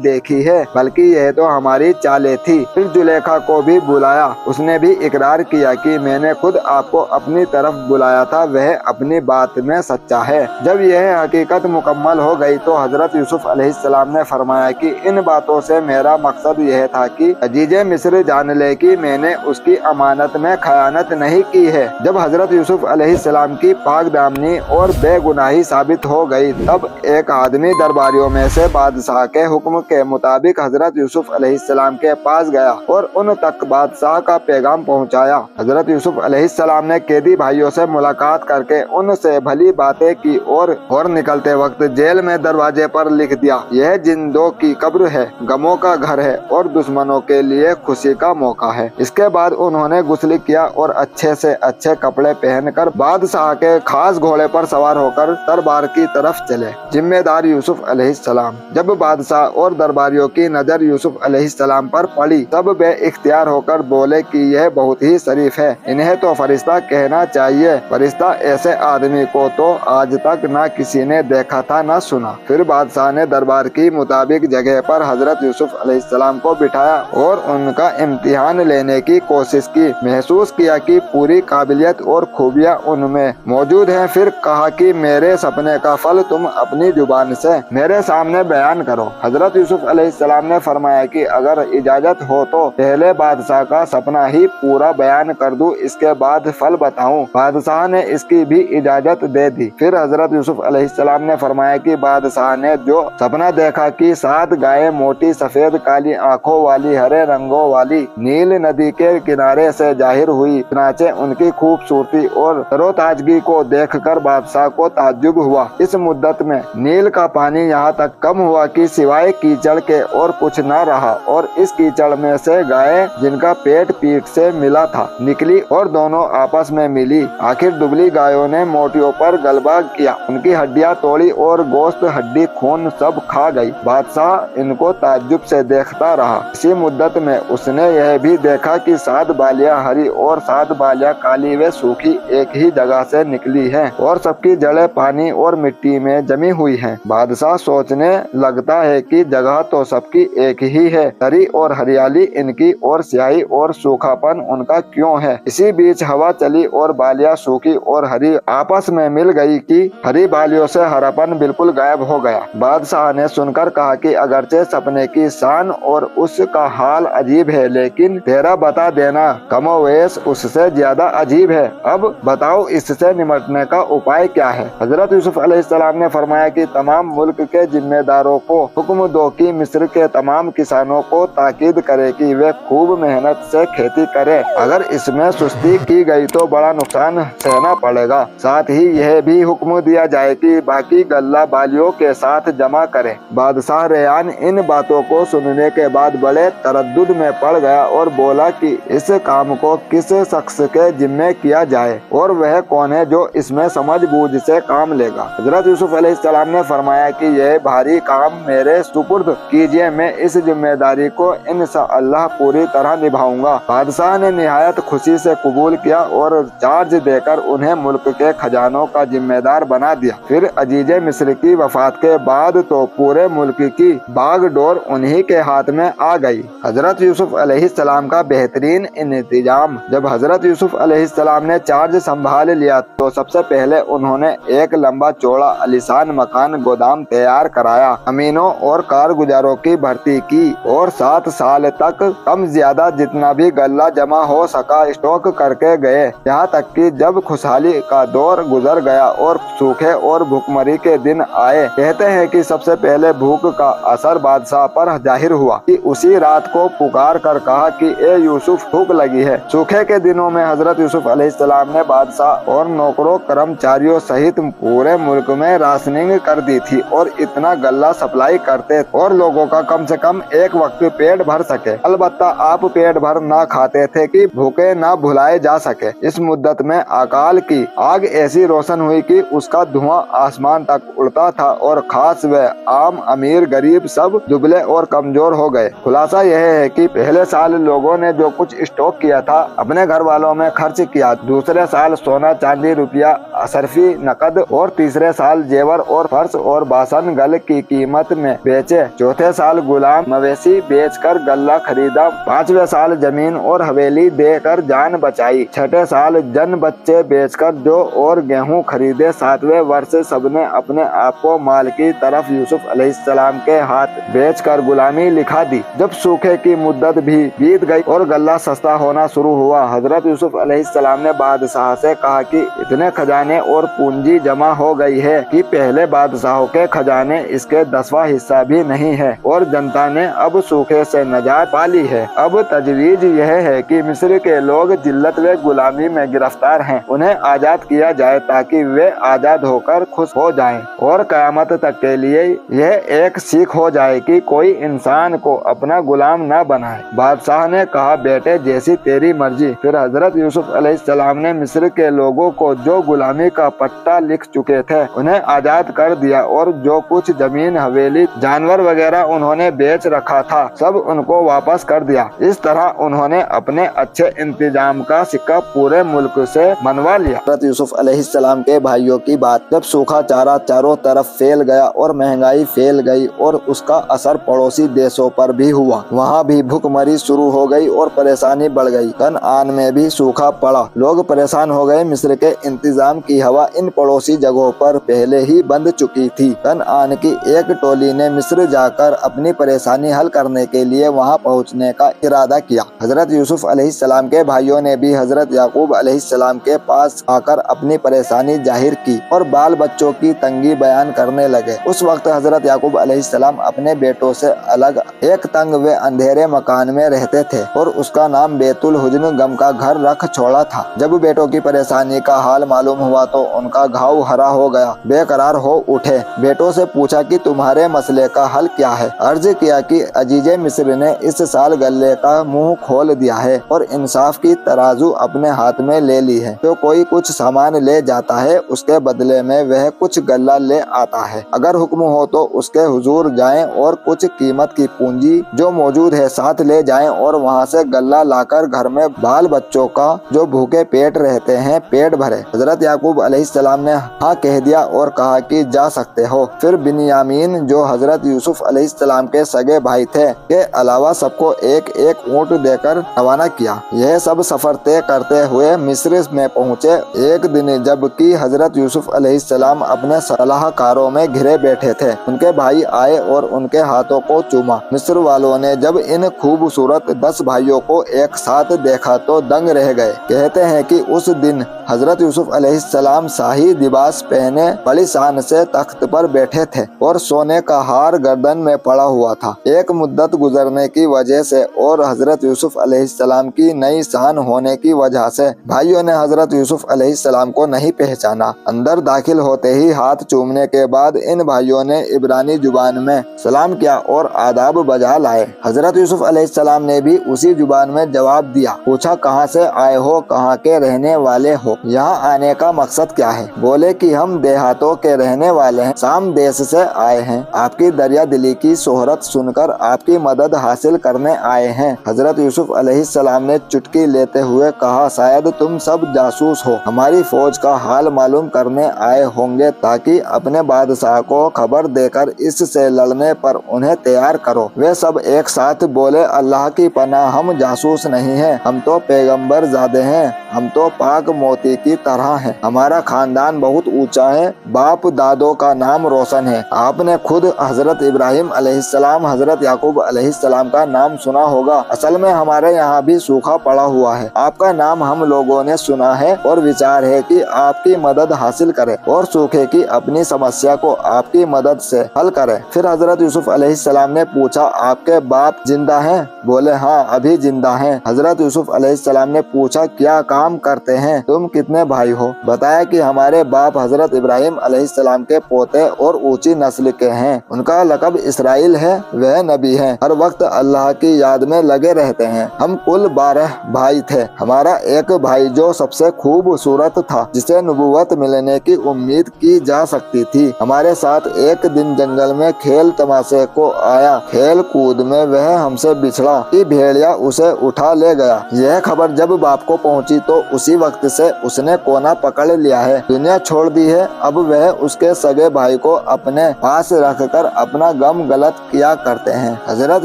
देखी है, बल्कि यह तो हमारी चालें थी। फिर जुलेखा को भी बुलाया। उसने भी इकरार किया कि मैंने खुद आपको अपनी तरफ बुलाया था, वह अपनी बात में सच्चा है। जब यह हकीकत मुकम्मल हो गई तो हजरत यूसुफ अलैहिस्सलाम ने फरमाया कि इन बातों से मेरा मकसद यह था कि अजीजे मिस्र जान ले कि मैंने उसकी अमानत में खयानत नहीं की है। जब हजरत यूसुफ अलैहिस्सलाम की पाक दामनी और बेगुनाही साबित हो गई, तब एक आदमी दरबारियों में से बादशाह के हुक्म के मुताबिक हजरत यूसुफ अलैहिस्सलाम के पास गया और उन तक बादशाह का पैगाम पहुंचाया। हजरत यूसुफ अलैहिस्सलाम ने कैदी भाइयों से मुलाकात करके उनसे भली बातें की और निकलते वक्त जेल में दरवाजे पर लिख दिया, यह जिंदों की कब्र है, गमों का घर है और दुश्मनों के लिए खुशी का मौका है। इसके बाद उन्होंने गुस्ल किया और अच्छे से अच्छे कपड़े पहनकर बादशाह के खास घोड़े पर सवार होकर दरबार की तरफ चले। जिम्मेदार यूसुफ अलैहिस्सलाम। जब बादशाह और दरबारियों की नजर यूसुफ अलैहिस्सलाम पर पड़ी, तब वे इख्तियार होकर बोले कि यह बहुत ही शरीफ है, इन्हें तो फरिश्ता कहना चाहिए। फरिश्ता ऐसे आदमी को तो आज तक न किसी ने देखा था न सुना। फिर बादशाह ने दरबार की मुताबिक जगह पर हजरत यूसुफ अलैहिस्सलाम को बिठाया और उनका इम्तिहान लेने की कोशिश की। महसूस किया कि पूरी काबिलियत और खूबियाँ उनमें मौजूद हैं। फिर कहा कि मेरे सपने का फल तुम अपनी जुबान से मेरे सामने बयान करो। हजरत यूसुफ अलैहिस्सलाम ने फरमाया कि अगर इजाजत हो तो पहले बादशाह का सपना ही पूरा बयान कर दूं, इसके बाद फल बताऊं। बादशाह ने इसकी भी इजाजत दे दी। फिर हजरत यूसुफ अलैहिस्सलाम ने फरमाया कि बादशाह ने जो सपना देखा कि 7 गायें मोटी सफेद काली आंखों वाली हरे रंगों वाली नील नदी के किनारे से जाहिर हुई, चनाचे उनकी खूबसूरती और तरोताजगी को देखकर बादशाह को ताज्जुब हुआ। इस मुद्दत में नील का पानी यहाँ तक कम हुआ कि सिवाय कीचड़ के और कुछ न रहा, और इस कीचड़ में से गायें जिनका पेट पीठ से मिला था निकली और दोनों आपस में मिली। आखिर दुबली गायों ने मोटियों पर गलबा किया, उनकी हड्डियां तोड़ी और गोश्त हड्डी खून सब खा गई। बादशाह इनको ताज्जुब से देखता रहा। इसी मुद्दत में उसने यह भी देखा कि 7 बालियां हरी और 7 बालियां काली व सूखी एक ही जगह से निकली हैं और सबकी जड़ें पानी और मिट्टी में जमी हुई हैं। बादशाह सोचने लगता है कि जगह तो सबकी एक ही है, हरी और हरियाली इनकी और स्याही और सूखापन उनका क्यों है। इसी बीच हवा चली और बालियां सूखी और हरी आपस में मिल गई कि हरी बालियों से हरापन बिल्कुल गायब हो गया। बादशाह ने सुनकर कहा कि अगरचे सपने की शान और उसका हाल अजीब है, लेकिन तेरा बता देना कमोवेश उससे ज्यादा अजीब है। अब बताओ इससे निपटने का उपाय क्या है। हजरत यूसुफ अलैहिस्सलाम ने फरमाया कि तमाम मुल्क के जिम्मेदारों को हुक्म दो कि मिस्र के तमाम किसानों को ताकीद करे कि वे खूब मेहनत से खेती करें। अगर इसमें सुस्ती की गई तो बड़ा नुकसान सहना पड़ेगा। साथ ही यह भी हुक्म दिया जाए कि बाकी गल्ला बालियों के साथ जमा करें। बादशाह रेयान इन बातों को सुनने के बाद बड़े तरद्दुद में पड़ गया और बोला कि इस काम को किस शख्स के जिम्मे किया जाए और वह कौन है जो इसमें समझ बूझ से काम लेगा। हजरत यूसुफ अलैहिस्सलाम ने फरमाया कि यह भारी काम मेरे सुपुर्द कीजिए, मैं इस जिम्मेदारी को इंशाअल्लाह पूरी तरह निभाऊंगा। बादशाह ने निहायत खुशी से कबूल किया और चार्ज देकर उन्हें मुल्क के खजानों का जिम्मेदार बना दिया। फिर अजीजे मिस्र की वफात के बाद तो पूरे मुल्क की बागडोर उन्हीं के हाथ में आ गई। हजरत यूसुफ अलैहिस्सलाम का बेहतरीन इंतजाम। जब हजरत यूसुफ अलैहिस्सलाम ने चार्ज संभाल लिया तो सबसे पहले उन्होंने एक लंबा चौड़ा आलीशान मकान गोदाम तैयार कराया, अमीनों और कारगुजारों की भर्ती की और 7 साल तक कम ज्यादा जितना भी गल्ला जमा हो सका स्टॉक करके गए। यहाँ तक कि जब खुशहाली का दौर गुजर गया और सूखे और भूखमरी के दिन आए, कहते हैं कि सबसे पहले भूख का असर बादशाह पर जाहिर हुआ कि उसी रात को पुकार कर कहा कि ए यूसुफ, भूख लगी है। सूखे के दिनों में हजरत यूसुफ अलैहिस्सलाम ने बादशाह और नौकरों कर्मचारियों सहित पूरे मुल्क में राशनिंग कर दी थी और इतना गल्ला सप्लाई करते और लोगों का कम से कम एक वक्त पेट भर सके। अलबत्ता आप पेट भर ना खाते थे कि भूखे ना भुलाए जा सके। इस मुद्दत में अकाल की आग ऐसी रोशन हुई कि उसका धुआं आसमान तक उड़ता था और खास व आम अमीर गरीब सब दुबले और कमजोर हो गए। खुलासा यह है कि पहले साल लोगों ने जो कुछ स्टॉक किया था अपने घर वालों में खर्च किया, दूसरे साल सोना चांदी रुपया असरफी नकद और तीसरे साल जेवर और फर्श और बासन गल की कीमत में बेचे, चौथे साल गुलाम मवेशी बेचकर गल्ला खरीदा, पांचवें साल जमीन और हवेली देकर जान बचाई, छठे साल जन बच्चे बेचकर जो और गेहूं खरीदे, सातवें वर्ष सबने अपने आप को माल की तरफ यूसुफ अलैहिस्सलाम के हाथ बेचकर गुलामी लिखा दी। जब सूखे की मुद्दत भी बीत गई और गल्ला सस्ता होना शुरू हुआ, हजरत यूसुफ अलैहिस्सलाम ने बादशाह से कहा कि इतने खजाने और पूंजी जमा हो गई है कि पहले बादशाहों के खजाने इसके 10वां हिस्सा भी नहीं है और जनता ने अब सूखे से नजात पा ली है। अब तजवीज यह है कि मिस्र के लोग जिल्लत व गुलामी में गिरफ्तार हैं, उन्हें आजाद किया जाए ताकि वे आजाद होकर खुश हो जाएं और कयामत तक के लिए यह एक सीख हो जाए कि कोई इंसान को अपना गुलाम न बनाए। बादशाह ने कहा, बेटे जैसी तेरी मर्जी। फिर हजरत यूसुफ अलैहिस्सलाम ने मिस्र के लोगों को जो गुलामी का पट्टा लिख चुके थे उन्हें आजाद कर दिया और जो कुछ जमीन हवेली जानवर वगैरह उन्होंने बेच रखा था सब उनको वापस कर दिया। इस तरह उन्होंने अपने अच्छे इंतजाम का सिक्का पूरे मुल्क से मनवा लिया। हजरत यूसुफ अलैहिस्सलाम के भाइयों की बात, जब सूखा चारा चारों तरफ फैल गया और महंगाई फैल गई और उसका असर पड़ोसी देशों पर भी हुआ, वहाँ भी भूखमरी शुरू हो गई और परेशानी बढ़ गई। कनान में भी सूखा पड़ा, लोग परेशान हो गए। मिस्र के इंतजाम की हवा इन पड़ोसी जगहों पर पहले ही बंद चुकी थी। कनान की एक टोली ने मिस्र जाकर अपनी परेशानी हल करने के लिए वहाँ पहुँचने का इरादा किया। हजरत यूसुफ अलैहिस्सलाम के भाइयों ने भी हजरत याकूब अलैहिस्सलाम के पास आकर अपनी परेशानी जाहिर की और बाल बच्चों की तंगी बयान करने लगे। उस वक्त हजरत याकूब अलैहिस्सलाम अपने बेटों से अलग एक तंग व अंधेरे मकान में रहते थे और उसका नाम बैतुल हुज्न गम का घर रख छोड़ा था। जब बेटों की परेशानी का हाल मालूम हुआ तो उनका घाव हरा हो गया, बेकरार हो उठे। बेटों से पूछा कि तुम्हारे मसले का हल क्या है। अर्ज किया कि अजीजे मिस्र ने इस साल गल्ले का मुंह खोल दिया है और इंसाफ की तराजू अपने हाथ में ले ली है। तो कोई कुछ सामान ले जाता है, उसके बदले में वह कुछ गल्ला ले आता है। अगर हुक्म हो तो उसके हुजूर जाएं और कुछ कीमत की पूंजी जो मौजूद है साथ ले जाएं और वहां से गल्ला लाकर घर में बाल बच्चों का जो भूखे पेट रहते हैं पेट भरे। हजरत याकूब अलैहिस्सलाम ने हाँ कह दिया और कहा कि जा सकते हो। फिर बिन्यामीन जो हजरत यूसुफ अलैहिस्सलाम के सगे भाई थे के अलावा सबको एक एक ऊँट देकर रवाना किया। यह सब सफर तय करते हुए मिस्र में पहुँचे। एक दिन जबकि हजरत यूसुफ अलैहिस्सलाम अपने सलाहकारों में घिरे बैठे थे, उनके भाई आए और उनके हाथों को चूमा। मिस्र वालों ने जब इन खूबसूरत 10 भाइयों को एक साथ देखा तो दंग रह गए। कहते हैं कि उस दिन हजरत यूसुफ अलैहिस्सलाम शाही लिबास पहने बड़ी शान से तख्त पर बैठे थे और सोने का हार गर्दन में पड़ा हुआ था। एक मुद्दत गुजरने की वजह से और हजरत यूसुफ अलैहिस्सलाम की नई शान होने की वजह से भाइयों ने हजरत यूसुफ अलैहिस्सलाम को नहीं पहचाना। अंदर दाखिल होते ही हाथ चूमने के बाद इन भाइयों ने इब्रानी जुबान में सलाम किया और आदाब बजा लाए। हजरत यूसुफ अलैहिस्सलाम ने भी उसी जुबान में जवाब दिया। पूछा, कहाँ से आए हो, कहाँ के रहने वाले हो, यहाँ आने का मकसद क्या है। बोले कि हम देहातों के रहने वाले हैं, शाम देश से आए हैं, आपकी दरिया दिली की शोहरत सुनकर आपकी मदद हासिल करने आए हैं। हजरत यूसुफ अलैहिस्सलाम ने चुटकी लेते हुए कहा, शायद तुम सब जासूस हो, हमारी फौज का हाल मालूम करने आए होंगे ताकि अपने बादशाह को खबर देकर इससे लड़ने पर उन्हें तैयार करो। वे सब एक साथ बोले, अल्लाह की पनाह, हम जासूस नहीं हैं, हम तो पैगंबर ज़ादे हैं, हम तो पाक मोती मोती की तरह है। हमारा खानदान बहुत ऊंचा है, बाप दादों का नाम रोशन है। आपने खुद हजरत इब्राहिम अलैहिस्सलाम, हजरत याकूब अलैहिस्सलाम का नाम सुना होगा। असल में हमारे यहाँ भी सूखा पड़ा हुआ है। आपका नाम हम लोगों ने सुना है और विचार है कि आपकी मदद हासिल करें और सूखे की अपनी समस्या को आपकी मदद से हल करें। फिर हजरत यूसुफ अलैहिस्सलाम ने पूछा, आपके बाप जिंदा हैं? बोले, हाँ, अभी जिंदा हैं। हजरत यूसुफ अलैहिस्सलाम ने पूछा, क्या काम करते हैं? तुम कितने भाई हो? बताया कि हमारे बाप हजरत इब्राहिम अलैहिस्सलाम के पोते और ऊंची नस्ल के हैं। उनका लक़ब इसराइल है, वह नबी हैं, हर वक्त अल्लाह की याद में लगे रहते हैं। हम कुल 12 भाई थे। हमारा एक भाई जो सबसे खूबसूरत था, जिसे नबूवत मिलने की उम्मीद की जा सकती थी, हमारे साथ एक दिन जंगल में खेल तमाशे को आया। खेल कूद में वह हमसे बिछड़ा कि भेड़िया उसे उठा ले गया। यह खबर जब बाप को पहुंची तो उसी वक्त से उसने कोना पकड़ लिया है, दुनिया छोड़ दी है। अब वह उसके सगे भाई को अपने पास रखकर अपना गम गलत किया करते हैं। हजरत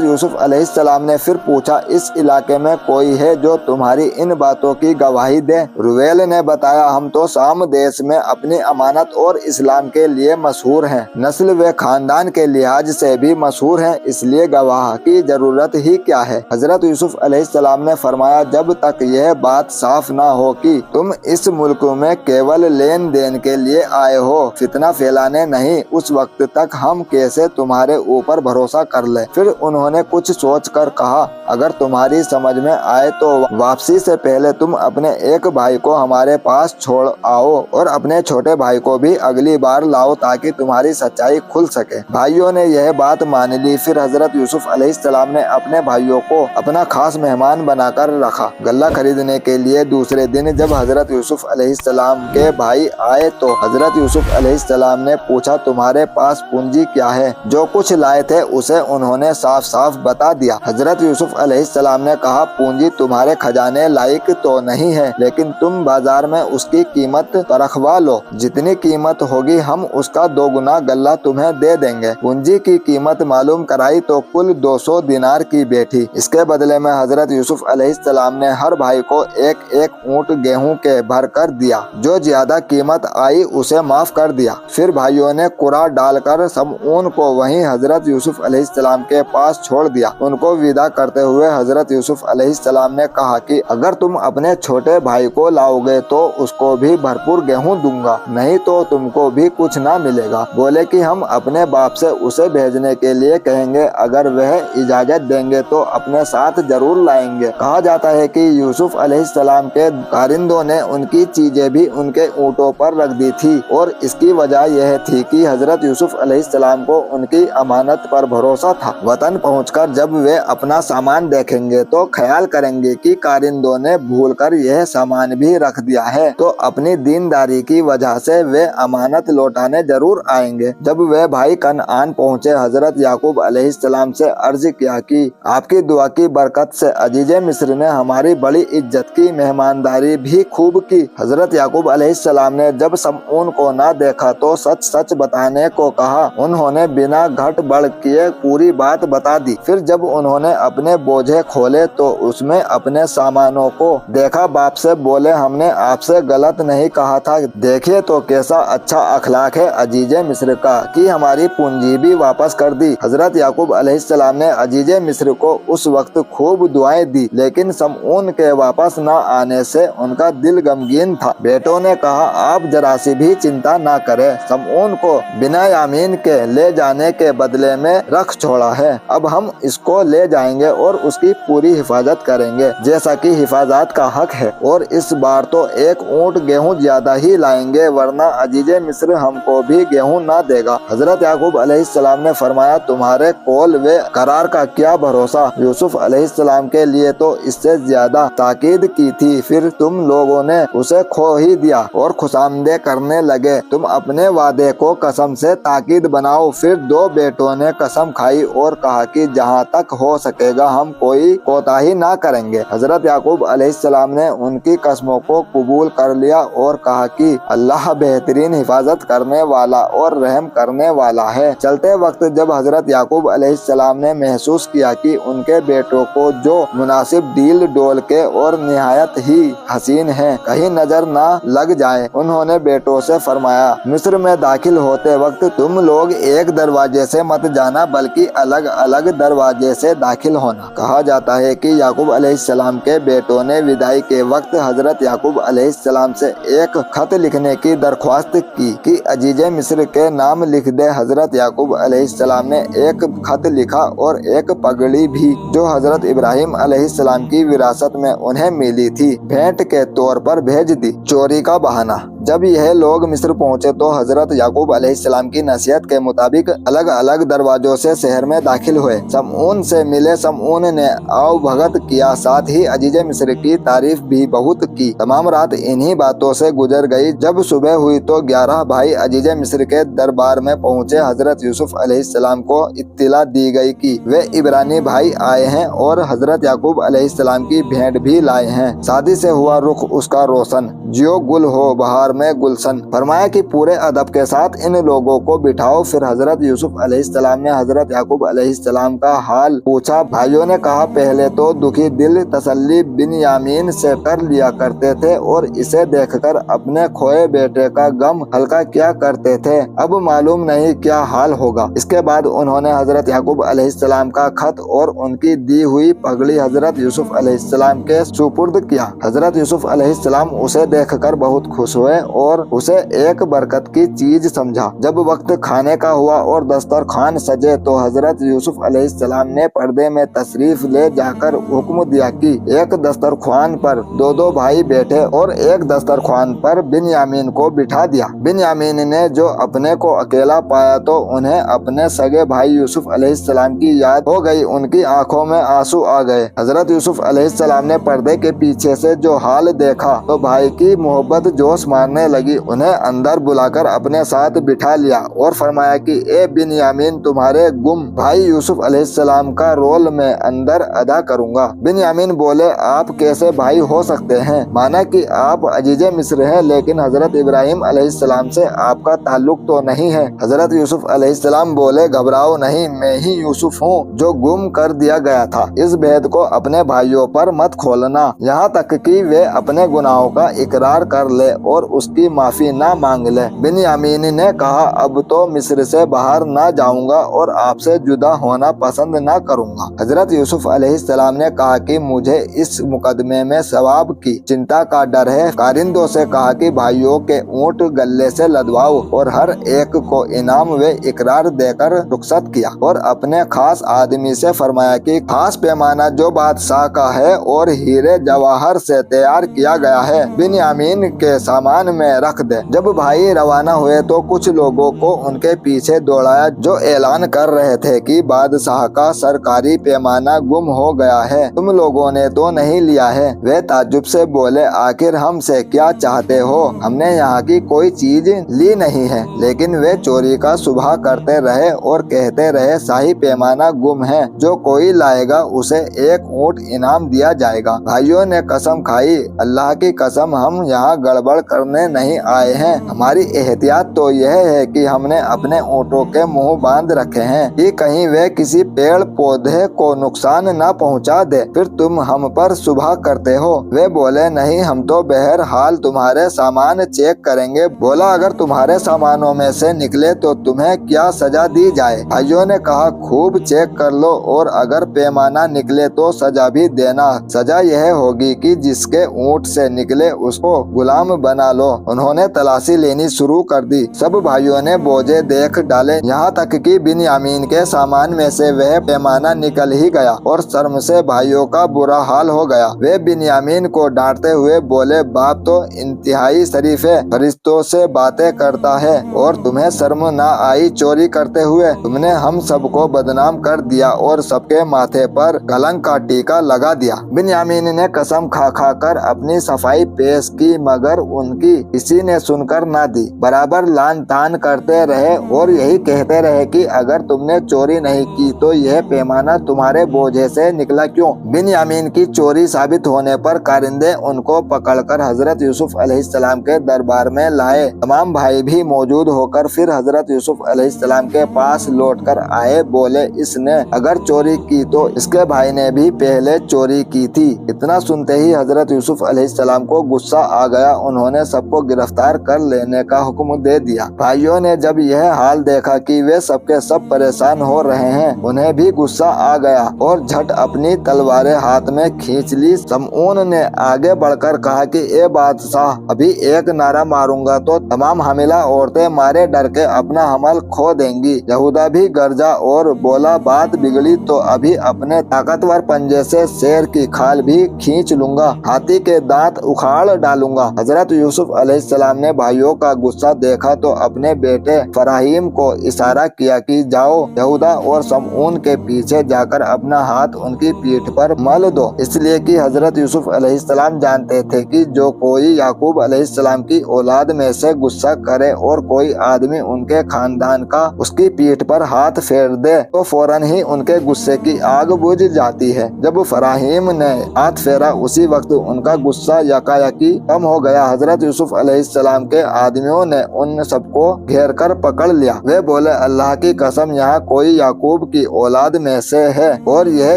यूसुफ अलैहिस्सलाम ने फिर पूछा, इस इलाके में कोई है जो तुम्हारी इन बातों की गवाही दे? रुवेल ने बताया, हम तो शाम देश में अपनी अमानत और इस्लाम के लिए मशहूर हैं। नस्ल व खानदान के लिहाज से भी मशहूर हैं, इसलिए गवाह की जरूरत ही क्या है। हजरत यूसुफ अलैहिस्सलाम ने फरमाया, जब तक यह बात साफ ना हो कि तुम इस मुल्क में केवल लेन देन के लिए आए हो, फितना फैलाने नहीं, उस वक्त तक हम कैसे तुम्हारे ऊपर भरोसा कर ले। फिर उन्होंने कुछ सोच कर कहा, अगर तुम्हारी समझ में आए तो वापसी से पहले तुम अपने एक भाई को हमारे पास छोड़ आओ और अपने छोटे भाई को भी अगली बार लाओ ताकि तुम्हारी सच्चाई खुल सके। भाइयों ने यह बात मान ली। फिर हजरत यूसुफ अलैहिस्सलाम ने अपने भाइयों को अपना खास मेहमान बनाकर रखा। गल्ला खरीदने के लिए दूसरे दिन जब हजरत यूसुफ अलैहिस्सलाम के भाई आए तो हजरत यूसुफ अलैहिस्सलाम ने पूछा, तुम्हारे पास पूंजी क्या है? जो कुछ लाए थे उसे उन्होंने साफ साफ बता दिया। हजरत यूसुफ अलैहिस्सलाम ने कहा, पूंजी तुम्हारे खजाने लायक तो नहीं है, लेकिन तुम बाजार में उसकी कीमत परखवा लो। जितनी कीमत होगी हम उसका 2 गुना गल्ला तुम्हें दे देंगे। पूंजी की कीमत मालूम कराई तो कुल 200 दिनार की बैठी। इसके बदले में हजरत यूसुफ अलैहिस्सलाम ने हर भाई को एक एक ऊंट गेहूं के भर कर दिया। जो ज्यादा कीमत आई उसे माफ कर दिया। फिर भाइयों ने कुरा डालकर समऊन को वहीं हजरत यूसुफ अलैहिस्सलाम के पास छोड़ दिया। उनको विदा करते हुए हजरत यूसुफ अलैहिस्सलाम ने कहा कि अगर तुम अपने छोटे भाई को लाओगे तो उसको भी भरपूर गेहूं दूंगा, नहीं तो तुमको भी कुछ ना मिलेगा। बोले कि हम अपने बाप से उसे भेजने के लिए कहेंगे, अगर वह इजाजत देंगे तो अपने साथ जरूर लाएंगे। कहा जाता है कि यूसुफ अलैहिस्सलाम के कारिंदों ने उनकी चीजें भी उनके ऊँटों पर रख दी थी और इसकी वजह यह थी कि हजरत यूसुफ अलैहिस्सलाम को उनकी अमानत पर भरोसा था। वतन पहुंचकर जब वे अपना सामान देखेंगे तो ख्याल करेंगे कि कारिंदों ने भूलकर यह सामान भी रख दिया है, तो अपनी दीनदारी की वजह से वे अमानत लौटाने जरूर आएंगे। जब वे भाई कनआन पहुंचे, हजरत याकूब अलैहिस्सलाम से अर्ज किया कि आपकी दुआ की बरकत से अजीजे मिस्र ने हमारी बड़ी इज्जत की, मेहमानदारी भी खूब की। हजरत याकूब अलैहिस्सलाम ने जब समऊन को ना देखा तो सच सच बताने को कहा। उन्होंने बिना घट बढ़ किए पूरी बात बता दी। फिर जब उन्होंने अपने बोझे खोले तो उसमें अपने सामानों को देखा। बाप से बोले, हमने आपसे गलत नहीं कहा था, देखिए तो कैसा अच्छा अखलाक है अजीजे मिस्र का कि हमारी पूंजी भी वापस कर दी। हजरत याकूब अलैहिस्सलाम ने अजीजे मिस्र को उस वक्त खूब दुआएं दी, लेकिन समऊन के वापस न आने से उनका दिल गमगीन था। बेटों ने कहा, आप जरा सी भी चिंता ना करें, समऊन को बिना यामीन के ले जाने के बदले में रख छोड़ा है। अब हम इसको ले जाएंगे और उसकी पूरी हिफाजत करेंगे जैसा कि हिफाजत का हक है, और इस बार तो एक ऊंट गेहूं ज्यादा ही लाएंगे, वरना अजीजे मिस्र हमको भी गेहूं ना देगा। हजरत याकूब अलैहिस्सलाम ने फरमाया, तुम्हारे कौल व करार का क्या भरोसा। यूसुफ अलैहिस्सलाम के लिए तो इससे ज्यादा ताकीद की थी, फिर तुम लोगों ने उसे खो ही दिया और खुशामदे करने लगे। तुम अपने वादे को कसम से ताकीद बनाओ। फिर 2 बेटों ने कसम खाई और कहा कि जहाँ तक हो सकेगा हम कोई कोताही ना करेंगे। हजरत याकूब अलैहिस्सलाम ने उनकी कसमों को कबूल कर लिया और कहा कि अल्लाह बेहतरीन हिफाजत करने वाला और रहम करने वाला है। चलते वक्त जब हजरत याकूब अलैहिस्सलाम ने महसूस किया कि उनके बेटों को जो मुनासिब डील डोल के और निहायत ही हसीन है कहीं नजर न लग जाए। उन्होंने बेटों से फरमाया, मिस्र में दाखिल होते वक्त तुम लोग एक दरवाजे से मत जाना बल्कि अलग अलग दरवाजे से दाखिल होना। कहा जाता है कि याकूब अलैहिस्सलाम के बेटों ने विदाई के वक्त हजरत याकूब अलैहिस्सलाम से एक खत लिखने की दरख्वास्त की कि अजीजे मिस्र के नाम लिख दे। हजरत याकूब अलैहिस्सलाम ने एक खत लिखा और एक पगड़ी भी जो हजरत इब्राहिम अलैहिस्सलाम की विरासत में उन्हें मिली थी भेंट के तौर पर भेज दी। चोरी का बहाना। जब यह लोग मिस्र पहुंचे तो हजरत याकूब अलैहिस्सलाम की नसीहत के मुताबिक अलग अलग दरवाजों से शहर में दाखिल हुए। समऊन से मिले, समऊन ने आओ भगत किया, साथ ही अजीजे मिस्र की तारीफ भी बहुत की। तमाम रात इन्हीं बातों से गुजर गई। जब सुबह हुई तो 11 भाई अजीजे मिस्र के दरबार में पहुंचे। हजरत यूसुफ अलैहिस्सलाम को इत्तिला दी गई कि वे इब्रानी भाई आए हैं और हजरत याकूब अलैहिस्सलाम की भेंट भी लाए हैं। शादी से हुआ रुख उसका रोशन, जियो गुल हो बहार में गुलशन। फरमाया कि पूरे अदब के साथ इन लोगों को बिठाओ। फिर हजरत यूसुफ अलैहिस्सलाम ने हजरत याकूब अलैहिस्सलाम का हाल पूछा। भाइयों ने कहा, पहले तो दुखी दिल तसल्ली बिन्यामीन से कर लिया करते थे और इसे देखकर अपने खोए बेटे का गम हल्का किया करते थे। अब मालूम नहीं क्या हाल होगा। इसके बाद उन्होंने हजरत याकूब अलैहिस्सलाम का खत और उनकी दी हुई पगड़ी हजरत यूसुफ अलैहिस्सलाम के सुपुर्द किया। हजरत यूसुफ अलैहिस्सलाम उसे देखकर बहुत खुश हुए और उसे एक बरकत की चीज समझा। जब वक्त खाने का हुआ और दस्तरखान सजे तो हजरत यूसुफ अलैहिस्सलाम ने पर्दे में तशरीफ ले जाकर हुक्म दिया कि एक दस्तरखान पर दो भाई बैठे और एक दस्तरखान पर बिन्यामीन को बिठा दिया। बिन्यामीन ने जो अपने को अकेला पाया तो उन्हें अपने सगे भाई यूसुफ अलैहिस्सलाम की याद हो गई। उनकी आंखों में आंसू आ गए। हजरत यूसुफ अलैहिस्सलाम ने पर्दे के पीछे से जो हाल देखा तो भाई की मोहब्बत जोश मारने लगी। उन्हें अंदर बुलाकर अपने साथ बिठा लिया और फरमाया कि ए बिन्यामीन, तुम्हारे गुम भाई यूसुफ अलैहिस्सलाम का रोल मैं अंदर अदा करूंगा। बिन्यामीन बोले, आप कैसे भाई हो सकते हैं? माना कि आप अजीजे मिस्र हैं लेकिन हजरत इब्राहिम अलैहिस्सलाम से आपका ताल्लुक तो नहीं है। हजरत यूसुफ अलैहिस्सलाम बोले, घबराओ नहीं, मैं ही यूसुफ हूँ जो गुम कर दिया गया था। इस भेद को अपने भाइयों पर मत खोलना यहाँ तक कि वे अपने गुनाहों का इकरार कर ले और उसकी माफी ना मांग ले। बिन्यामीन ने कहा, अब तो मिस्र से बाहर ना जाऊंगा और आपसे जुदा होना पसंद ना करूंगा। हजरत यूसुफ अलैहिस्सलाम ने कहा कि मुझे इस मुकदमे में सवाब की चिंता का डर है। कारिंदों से कहा कि भाइयों के ऊंट गले से लदवाओ और हर एक को इनाम व इकरार देकर रुखसत किया और अपने खास आदमी से फरमाया कि खास पैमाना जो बादशाह का है और हीरे जवाहर से तैयार किया गया है बिन्यामीन के सामान में रख दे। जब भाई रवाना हुए तो कुछ लोगों को उनके पीछे दौड़ाया जो ऐलान कर रहे थे कि बादशाह का सरकारी पैमाना गुम हो गया है, तुम लोगों ने तो नहीं लिया है। वे ताज्जुब से बोले, आखिर हमसे क्या चाहते हो? हमने यहाँ की कोई चीज ली नहीं है। लेकिन वे चोरी का सुबह करते रहे और कहते रहे, शाही पैमाना गुम है, जो कोई लाएगा उसे एक ऊंट इनाम दिया जाएगा। भाइयों ने कसम खाई, अल्लाह की कसम, हम यहाँ गड़बड़ करने नहीं आए हैं। हमारी एहतियात तो यह है कि हमने अपने ऊँटों के मुंह बांध रखे हैं कि कहीं वे किसी पेड़ पौधे को नुकसान न पहुंचा दे, फिर तुम हम पर सुबह करते हो। वे बोले, नहीं, हम तो बहरहाल तुम्हारे सामान चेक करेंगे। बोला, अगर तुम्हारे सामानों में से निकले तो तुम्हें क्या सजा दी जाए? भाइयों ने कहा, खूब चेक कर लो और अगर पैमाना निकले तो सजा भी देना। सजा यह होगी कि जिसके ऊँट से निकले उसको गुलाम बना लो। उन्होंने तलाशी लेनी शुरू कर दी। सब भाइयों ने बोझे देख डाले, यहाँ तक कि बिन्यामीन के सामान में से वह पैमाना निकल ही गया और शर्म से भाइयों का बुरा हाल हो गया। वे बिन्यामीन को डांटते हुए बोले, बाप तो इंतहाई शरीफ है, फरिश्तों से बातें करता है और तुम्हें शर्म ना आई चोरी करते हुए? तुमने हम सबको बदनाम कर दिया और सबके माथे पर कलंक का टीका लगा दिया। बिन्यामीन ने कसम खा खा कर अपनी सफाई पेश की मगर उनकी भी किसी ने सुनकर ना दी। बराबर लान तान करते रहे और यही कहते रहे कि अगर तुमने चोरी नहीं की तो यह पैमाना तुम्हारे बोझे से निकला क्यों। बिन्यामीन की चोरी साबित होने पर कारिंदे उनको पकड़कर हजरत यूसुफ अलैहिस्सलाम के दरबार में लाए। तमाम भाई भी मौजूद होकर फिर हजरत यूसुफ अलैहिस्सलाम के पास लौटकर आए। बोले, इसने अगर चोरी की तो इसके भाई ने भी पहले चोरी की थी। इतना सुनते ही हजरत यूसुफ अलैहिस्सलाम को गुस्सा आ गया। उन्होंने सबको गिरफ्तार कर लेने का हुक्म दे दिया। भाइयों ने जब यह हाल देखा कि वे सबके सब परेशान हो रहे हैं, उन्हें भी गुस्सा आ गया और झट अपनी तलवारें हाथ में खींच ली। समऊन ने आगे बढ़कर कहा कि ए बादशाह, अभी एक नारा मारूंगा तो तमाम हामिला औरतें मारे डर के अपना हमल खो देंगी। यहूदा भी गरजा और बोला, बात बिगड़ी तो अभी अपने ताकतवर पंजे से शेर की खाल भी खींच लूंगा, हाथी के दांत उखाड़ डालूंगा। हजरत यूसुफ अलैहिस्सलाम ने भाइयों का गुस्सा देखा तो अपने बेटे फराहीम को इशारा किया कि जाओ यहूदा और समऊन के पीछे जाकर अपना हाथ उनकी पीठ पर मल दो। इसलिए कि हजरत यूसुफ अलैहिस्सलाम जानते थे कि जो कोई याकूब अलैहिस्सलाम की औलाद में से गुस्सा करे और कोई आदमी उनके खानदान का उसकी पीठ पर हाथ फेर दे तो फौरन ही उनके गुस्से की आग बुझ जाती है। जब फराहीम ने हाथ फेरा उसी वक्त उनका गुस्सा यकायकी कम हो गया। हजरत यूसुफ अलैहिस्सलाम के आदमियों ने उन सबको घेर कर पकड़ लिया। वे बोले, अल्लाह की कसम, यहाँ कोई याकूब की औलाद में से है और यह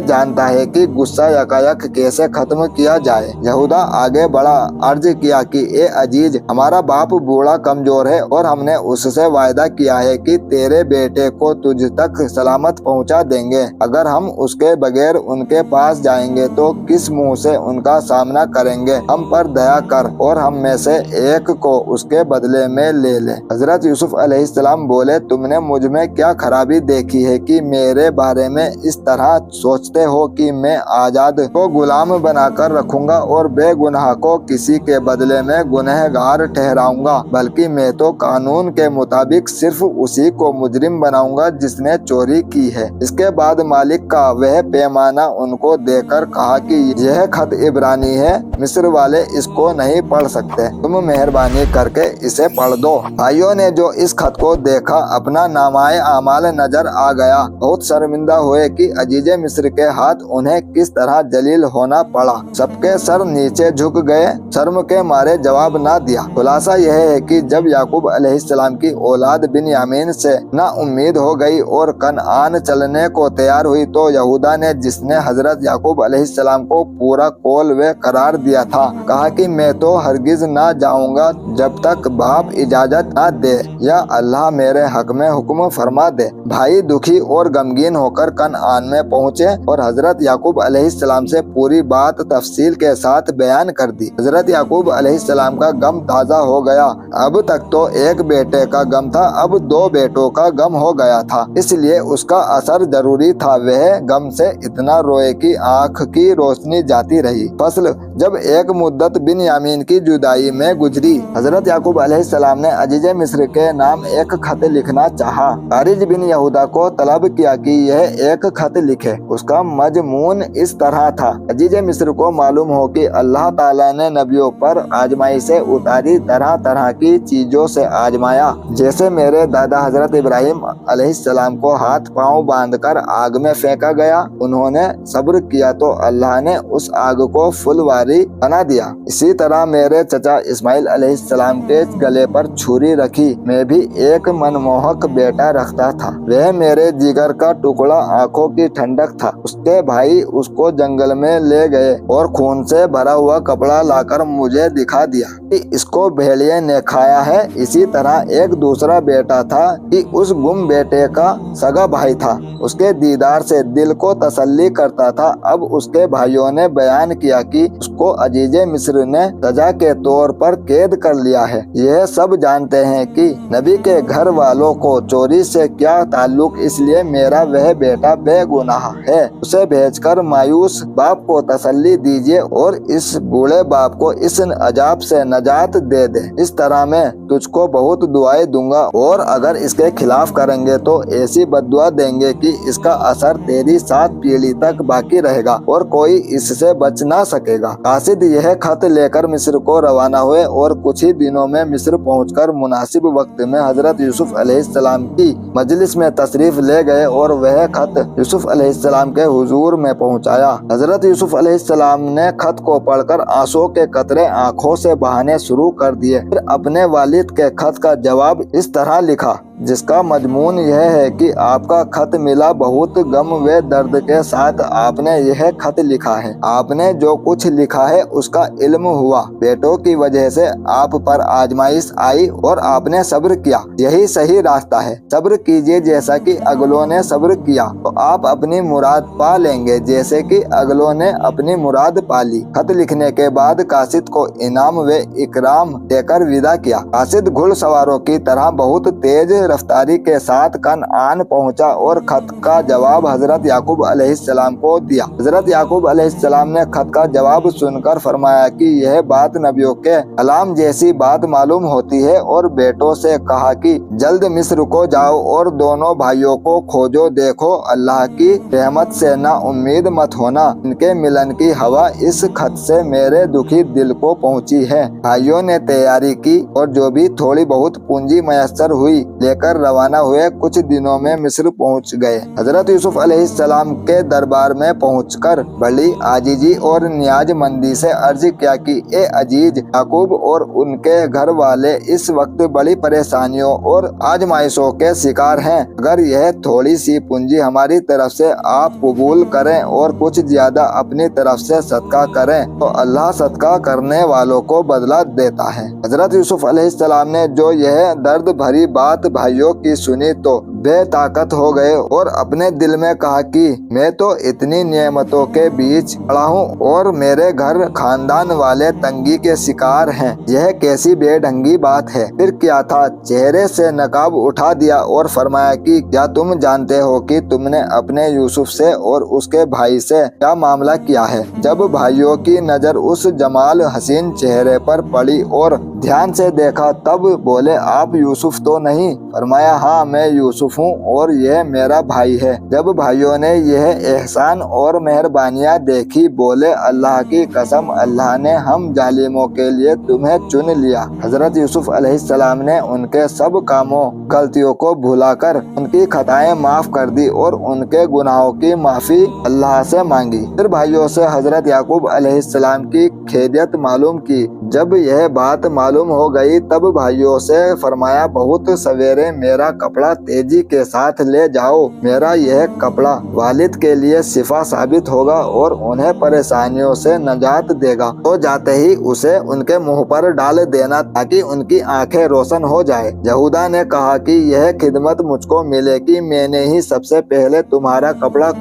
जानता है कि गुस्सा यकायक कैसे खत्म किया जाए। यहूदा आगे बढ़ा, अर्ज किया कि ए अजीज, हमारा बाप बूढ़ा कमजोर है और हमने उससे वायदा किया है कि तेरे बेटे को तुझ तक सलामत पहुंचा देंगे। अगर हम उसके बगैर उनके पास जाएंगे तो किस मुंह से उनका सामना करेंगे। हम पर दया कर और हम में से एक को उसके बदले में ले ले। हजरत यूसुफ अलैहिस्सलाम बोले, तुमने मुझ में क्या खराबी देखी है कि मेरे बारे में इस तरह सोचते हो कि मैं आजाद को गुलाम बनाकर रखूंगा और बेगुनाह को किसी के बदले में गुनहगार ठहराऊंगा, बल्कि मैं तो कानून के मुताबिक सिर्फ उसी को मुजरिम बनाऊंगा जिसने चोरी की है। इसके बाद मालिक का वह पैमाना उनको देकर कहा कि यह खत इब्रानी है, मिस्र वाले इसको नहीं पढ़ सकते, तुम मेहरबानी करके इसे पढ़ दो। भाइयों ने जो इस खत को देखा अपना नामाए आमाल नजर आ गया। बहुत शर्मिंदा हुए कि अजीजे मिस्र के हाथ उन्हें किस तरह जलील होना पड़ा। सबके सर नीचे झुक गए, शर्म के मारे जवाब ना दिया। खुलासा यह है कि जब याकूब अलैहिस्सलाम की औलाद बिन्यामीन से ना उम्मीद हो गई और कनआन चलने को तैयार हुई तो यहूदा ने, जिसने हजरत याकूब अलैहिस्सलाम को पूरा कौल व करार दिया था, कहा कि मैं तो हरगिज ना जाऊंगा जब तक बाप इजाजत ना दे या अल्लाह मेरे हक में हुक्म फरमा दे। भाई दुखी और गमगीन होकर कनआन में पहुँचे और हजरत याकूब अलैहिस्सलाम से पूरी बात तफसील के साथ बयान कर दी। हजरत याकूब अलैहिस्सलाम का गम ताज़ा हो गया। अब तक तो एक बेटे का गम था, अब दो बेटों का गम हो गया था, इसलिए उसका असर जरूरी था। वह गम से इतना रोए कि आँख की रोशनी जाती रही। फसल जब एक मुद्दत बिन्यामीन की जुदाई में गुजरी, हजरत याकूब अलैहिस्सलाम ने अजीजे मिस्र के नाम एक खत लिखना चाहा। हारिज बिन यहूदा को तलब किया कि यह एक खत लिखे। उसका मजमून इस तरह था, अजीजे मिस्र को मालूम हो कि अल्लाह ताला ने नबियों पर आजमाइशें उतारी, तरह तरह की चीजों से आजमाया। जैसे मेरे दादा हजरत इब्राहिम अलैहिस्सलाम को हाथ पांव बांधकर आग में फेंका गया, उन्होंने सब्र किया तो अल्लाह ने उस आग को फुलवारी बना दिया। इसी तरह मेरे चचा इस्माइल अलैहिस्सलाम के गले पर छुरी रखी। मैं भी एक मनमोहक बेटा रखता था, वह मेरे जिगर का टुकड़ा, आंखों की ठंडक था। उसके भाई उसको जंगल में ले गए और खून से भरा हुआ कपड़ा लाकर मुझे दिखा दिया कि इसको भेड़िए ने खाया है। इसी तरह एक दूसरा बेटा था कि उस गुम बेटे का सगा भाई था, उसके दीदार से दिल को तसल्ली करता था। अब उसके भाइयों ने बयान किया कि उसको अजीजे मिस्र ने सजा के तौर पर कैद कर लिया है। यह सब जानते हैं कि नबी के घर वालों को चोरी से क्या ताल्लुक, इसलिए मेरा वह बेटा बेगुनाह है। उसे भेजकर मायूस बाप को तसल्ली दीजिए और इस बूढ़े बाप को इस अजाब से नजात दे दे। इस तरह मैं तुझको बहुत दुआएं दूंगा और अगर इसके खिलाफ करेंगे तो ऐसी बद्दुआ देंगे कि इसका असर तेरी 7 पीढ़ी तक बाकी रहेगा और कोई इससे बच ना सकेगा। कासिद यह खत लेकर मिस्र को रवाना हुए और कुछ ही दिनों में मिस्र पहुंचकर मुनासिब वक्त में हजरत यूसुफ अलैहिस्सलाम की मजलिस में तशरीफ ले गए और वह खत यूसुफ अलैहिस्सलाम के हुजूर में पहुंचाया। हजरत यूसुफ अलैहिस्सलाम ने खत को पढ़कर आंसुओं के कतरे आंखों से बहाने शुरू कर दिए। फिर अपने वालिद के खत का जवाब इस तरह लिखा, जिसका मजमून यह है कि आपका खत मिला, बहुत गम व दर्द के साथ आपने यह खत लिखा है। आपने जो कुछ लिखा है उसका इल्म हुआ। बेटों की वजह से आप पर आजमाइश आई और आपने सब्र किया, यही सही रास्ता है। सब्र कीजिए जैसा कि अगलों ने सब्र किया तो आप अपनी मुराद पा लेंगे, जैसे कि अगलों ने अपनी मुराद पा ली। खत लिखने के बाद कासिद को इनाम व इकराम देकर विदा किया। कासिद घुड़सवारों की तरह बहुत तेज रफ्तारी के साथ कनआन पहुंचा और खत का जवाब हजरत याकूब अलैहिस्सलाम को दिया। हजरत याकूब अलैहिस्सलाम ने खत का जवाब सुनकर फरमाया कि यह बात नबियों के कलाम जैसी बात मालूम होती है, और बेटों से कहा कि जल्द मिस्र को जाओ और दोनों भाइयों को खोजो। देखो, अल्लाह की रहमत से ना उम्मीद मत होना। इनके मिलन की हवा इस खत से मेरे दुखी दिल को पहुंची है। भाइयों ने तैयारी की और जो भी थोड़ी बहुत पूंजी मयस्सर हुई लेकर रवाना हुए। कुछ दिनों में मिस्र पहुंच गए। हजरत यूसुफ अलैहिस्सलाम के दरबार में पहुंचकर बड़ी आजीजी और नियाजमंदी से अर्ज किया कि ए अजीज, याकूब और उनके घर वाले इस वक्त बड़ी परेशानियों और आजमाइशों के शिकार हैं। अगर यह थोड़ी सी पूंजी हमारी तरफ से आप कबूल करें और कुछ ज्यादा अपनी तरफ से सदका करें तो अल्लाह सदका करने वालों को बदला देता है। हजरत यूसुफ अलैहिस्सलाम ने जो यह दर्द भरी बात भाइयों की सुनी तो बेताकत हो गए और अपने दिल में कहा कि मैं तो इतनी नियमतों के बीच पड़ा हूँ और मेरे घर खानदान वाले तंगी के शिकार हैं। यह कैसी बेढंगी बात है। फिर क्या था, चेहरे से नकाब उठा दिया और फरमाया कि क्या तुम जानते हो कि तुमने अपने यूसुफ से और उसके भाई से क्या मामला किया है। जब भाइयों की नजर उस जमाल हसीन चेहरे पर पड़ी और ध्यान से देखा तब बोले, आप यूसुफ तो नहीं? फरमाया, हाँ मैं यूसुफ हूँ और यह मेरा भाई है। जब भाइयों ने यह एहसान और मेहरबानियाँ देखी बोले, अल्लाह की कसम, अल्लाह ने हम जालिमों के लिए तुम्हें चुन लिया। हजरत यूसुफ अलैहिस्सलाम ने उनके सब कामों गलतियों को भुलाकर उनकी खताएं माफ कर दी और उनके गुनाहों की माफी अल्लाह से मांगी। फिर भाइयों से हजरत याकूब अलैहिस्सलाम की खैरियत मालूम की। जब यह बात मालूम हो गई तब भाइयों से फरमाया, बहुत सवेरे मेरा कपड़ा तेजी के साथ ले जाओ। मेरा यह कपड़ा वालिद के लिए शिफा साबित होगा और उन्हें परेशानियों से नजात देगा। तो जाते ही उसे उनके मुंह पर डाल देना ताकि उनकी आंखें रोशन हो जाए। यहूदा ने कहा कि यह खिदमत मुझको मिलेगी। मैंने ही सबसे पहले तुम्हारा कपड़ा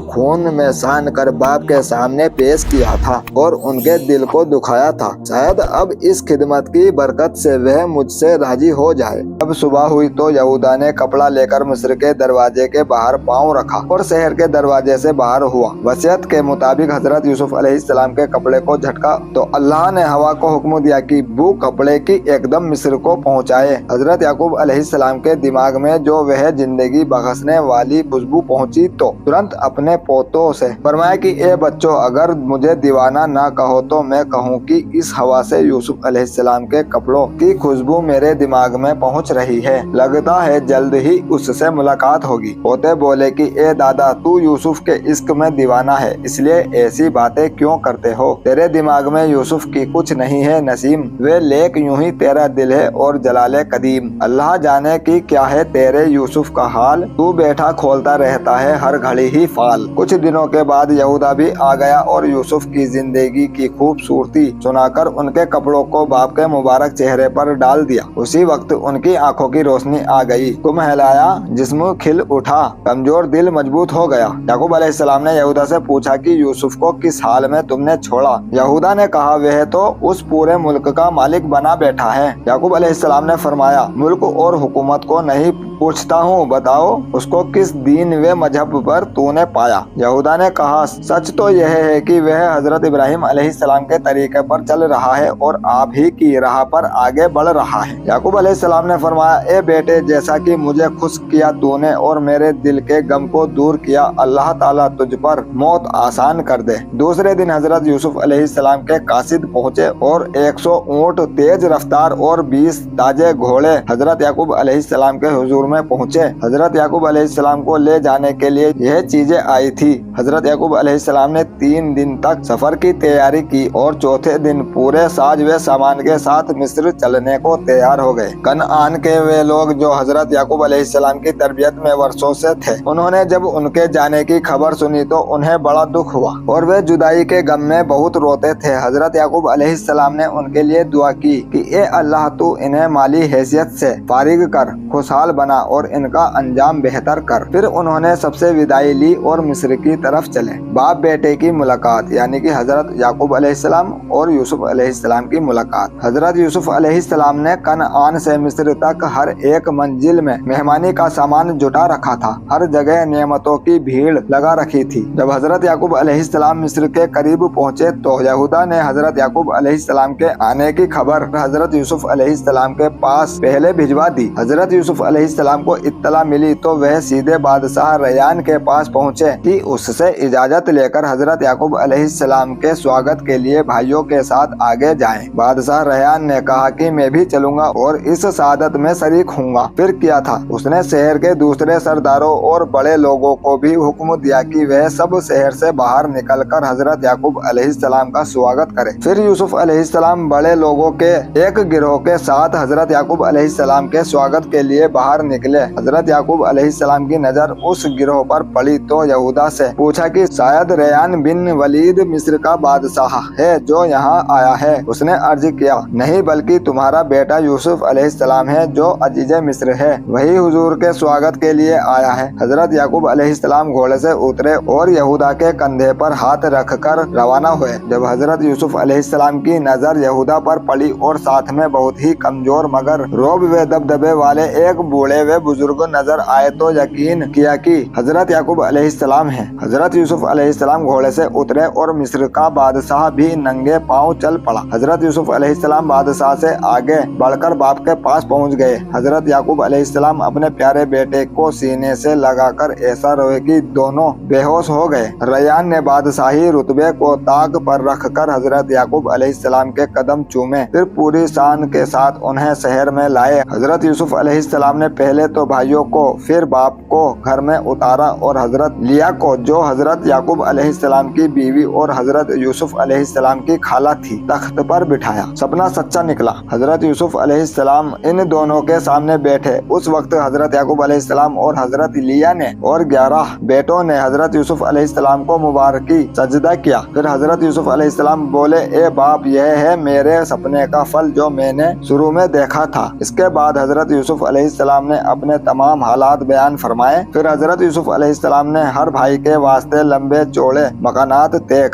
खून में सान कर बाप के सामने पेश किया था और उनके दिल को दुखाया था। शायद अब इस खिदमत की बरकत से वह मुझसे राजी हो जाए। अब सुबह हुई तो यहूदा ने कपड़ा लेकर मिस्र के दरवाजे के बाहर पांव रखा और शहर के दरवाजे से बाहर हुआ। वसीयत के मुताबिक हजरत यूसुफ अलैहिस्सलाम के कपड़े को झटका तो अल्लाह ने हवा को हुक्म दिया कि वो कपड़े की एकदम मिस्र को पहुँचाए। हजरत याकूब अलैहिस्सलाम के दिमाग में जो वह जिंदगी बख्शने वाली खुशबू पहुँची तो तुरंत अपने पोतों से फरमाया कि ए बच्चों, अगर मुझे दीवाना ना कहो तो मैं कहूँ कि इस हवा से यूसुफ अलैहिस्सलाम के कपड़ों की खुशबू मेरे दिमाग में पहुँच रही है। लगता है जल्द ही उससे मुलाकात होगी। पोते बोले कि ए दादा, तू यूसुफ के इश्क में दीवाना है, इसलिए ऐसी बातें क्यों करते हो? तेरे दिमाग में यूसुफ की कुछ नहीं है नसीम, वे लेक यूं ही तेरा दिल है और जलाले कदीम। अल्लाह जाने की क्या है तेरे यूसुफ का हाल, तू बैठा खोलता रहता है हर घड़ी ही फाल। कुछ दिनों के बाद यहूदा भी आ गया और यूसुफ की जिंदगी की खूबसूरती सुनाकर उनके कपड़ों को बाप के मुबारक चेहरे पर डाल दिया। उसी वक्त उनकी आंखों की रोशनी आ गई, कुम हिलाया, जिस्म खिल उठा, कमजोर दिल मजबूत हो गया। याकूब अलैहिस्सलाम ने यहूदा से पूछा कि यूसुफ को किस हाल में तुमने छोड़ा? यहूदा ने कहा, वह तो उस पूरे मुल्क का मालिक बना बैठा है। याकूब अलैहिस्सलाम ने फरमाया, मुल्क और हुकूमत को नहीं पूछता हूँ, बताओ उसको किस दीन व मजहब पर तूने पाया। यहूदा ने कहा, सच तो यह है कि वह हजरत इब्राहिम अलैहिस्सलाम के तरीके पर चल रहा है और आप ही की राह पर आगे बढ़ रहा है। याकूब अलैहिस्सलाम ने फरमाया, ए बेटे, जैसा कि मुझे खुश किया तूने और मेरे दिल के गम को दूर किया, अल्लाह ताला तुझ पर मौत आसान कर दे। दूसरे दिन हजरत यूसुफ अलैहिस्सलाम के कासिद पहुँचे और 100 ऊँट तेज रफ्तार और 20 ताजे घोड़े हजरत याकूब अलैहिस्सलाम के हुजूर में पहुँचे। हजरत याकूब अलैहिस्सलाम को ले जाने के लिए यह चीजें आई थी। हजरत याकूब अलैहिस्सलाम ने 3 दिन तक सफर की तैयारी की और चौथे दिन पूरे साज व सामान के साथ मिस्र चलने को तैयार हो गए। कनान के वे लोग जो हजरत याकूब अलैहिस्सलाम की तरबियत में वर्षों से थे, उन्होंने जब उनके जाने की खबर सुनी तो उन्हें बड़ा दुख हुआ और वे जुदाई के गम में बहुत रोते थे। हजरत याकूब अलैहिस्सलाम ने उनके लिए दुआ की कि ए अल्लाह, तू इन्हें माली हैसियत से फारिग कर, खुशहाल बना और इनका अंजाम बेहतर कर। फिर उन्होंने सबसे विदाई ली और मिस्र की तरफ चले। बाप बेटे की मुलाकात, यानी कि हजरत याकूब अलैहिस्सलाम और यूसुफ अलैहिस्सलाम की मुलाकात। हजरत यूसुफ अलैहिस्सलाम ने कनान से मिस्र तक हर एक मंजिल में मेहमानी का सामान जुटा रखा था। हर जगह नेमतों की भीड़ लगा रखी थी। जब हजरत याकूब अलैहिस्सलाम मिस्र के करीब पहुँचे तो यहूदा ने हजरत याकूब अलैहिस्सलाम के आने की खबर हजरत यूसुफ अलैहिस्सलाम के पास पहले भिजवा दी। हजरत यूसुफ अलैहिस्सलाम को इत्तला मिली तो वह सीधे बादशाह रयान के पास पहुँचे कि उससे इजाजत लेकर हजरत याकूब अलैहिस्सलाम के स्वागत के लिए भाइयों के साथ आगे जाएं। बादशाह रयान ने कहा कि मैं भी चलूंगा और इस सादत में शरीक हूँगा। फिर किया था, उसने शहर के दूसरे सरदारों और बड़े लोगों को भी हुक्म दिया कि वह सब शहर से बाहर निकलकर हजरत याकूब अलैहिस्सलाम का स्वागत करें। फिर यूसुफ अलैहिस्सलाम बड़े लोगों के एक गिरोह के साथ हजरत याकूब अलैहिस्सलाम के स्वागत के लिए बाहर निकले। हजरत याकूब अलैहिस्सलाम की नजर उस गिरोह पर पड़ी तो यहूदा से पूछा कि शायद रयान बिन वलीद मिस्र का बादशाह है जो यहाँ आया है। उसने अर्ज किया, नहीं, बल्कि तुम्हारा बेटा यूसुफ अलैहिस्सलाम है जो अजीज मिस्र है, वही हुजूर के स्वागत के लिए आया है। हजरत याकूब अलैहिस्सलाम घोड़े से उतरे और यहूदा के कंधे पर हाथ रखकर रवाना हुए। जब हजरत यूसुफ अलैहिस्सलाम की नजर यहूदा पर पड़ी और साथ में बहुत ही कमजोर मगर रोब व दबदबे वाले एक बूढ़े व बुजुर्ग नजर आए तो यकीन किया कि हजरत याकूब अलैहिस्सलाम हैं। हजरत यूसुफ अलैहिस्सलाम घोड़े से उतरे और मिस्र का बादशाह भी नंगे पांव चल पड़ा। हजरत यूसुफ अलैहिस्सलाम बादशाह से आगे बढ़कर बाप के पास पहुंच गए। हजरत याकूब अलैहिस्सलाम अपने प्यारे बेटे को सीने से लगाकर ऐसा रोए कि दोनों बेहोश हो गए। रयान ने बादशाही रुतबे को ताक पर रखकर हजरत याकूब अलैहिस्सलाम के कदम चूमे, फिर पूरी शान के साथ उन्हें शहर में लाए। हजरत यूसुफ अलैहिस्सलाम ने पहले तो भाइयों को फिर बाप को घर में उतारा और हजरत लिया को, जो हजरत याकूब अलैहिस्सलाम की बीवी और हजरत यूसुफ अलैहिस्सलाम की खाला थी, तख्त पर बिठाया। सपना सच्चा निकला। हजरत यूसुफ अलैहिस्सलाम इन दोनों के सामने बैठे। उस वक्त हजरत याकूब अलैहिस्सलाम और हजरत लिया ने और 11 बेटों ने हजरत यूसुफ अलैहिस्सलाम को मुबारकी सजदा किया। फिर हजरत यूसुफ अलैहिस्सलाम बोले, ए बाप, यह है मेरे सपने का फल जो मैंने शुरू में देखा था। इसके बाद हजरत यूसुफ अलैहिस्सलाम ने अपने तमाम हालात बयान फरमाए। फिर हजरत यूसुफ अलैहिस्सलाम ने हर भाई के वास्ते लंबे चौड़े मकानात तय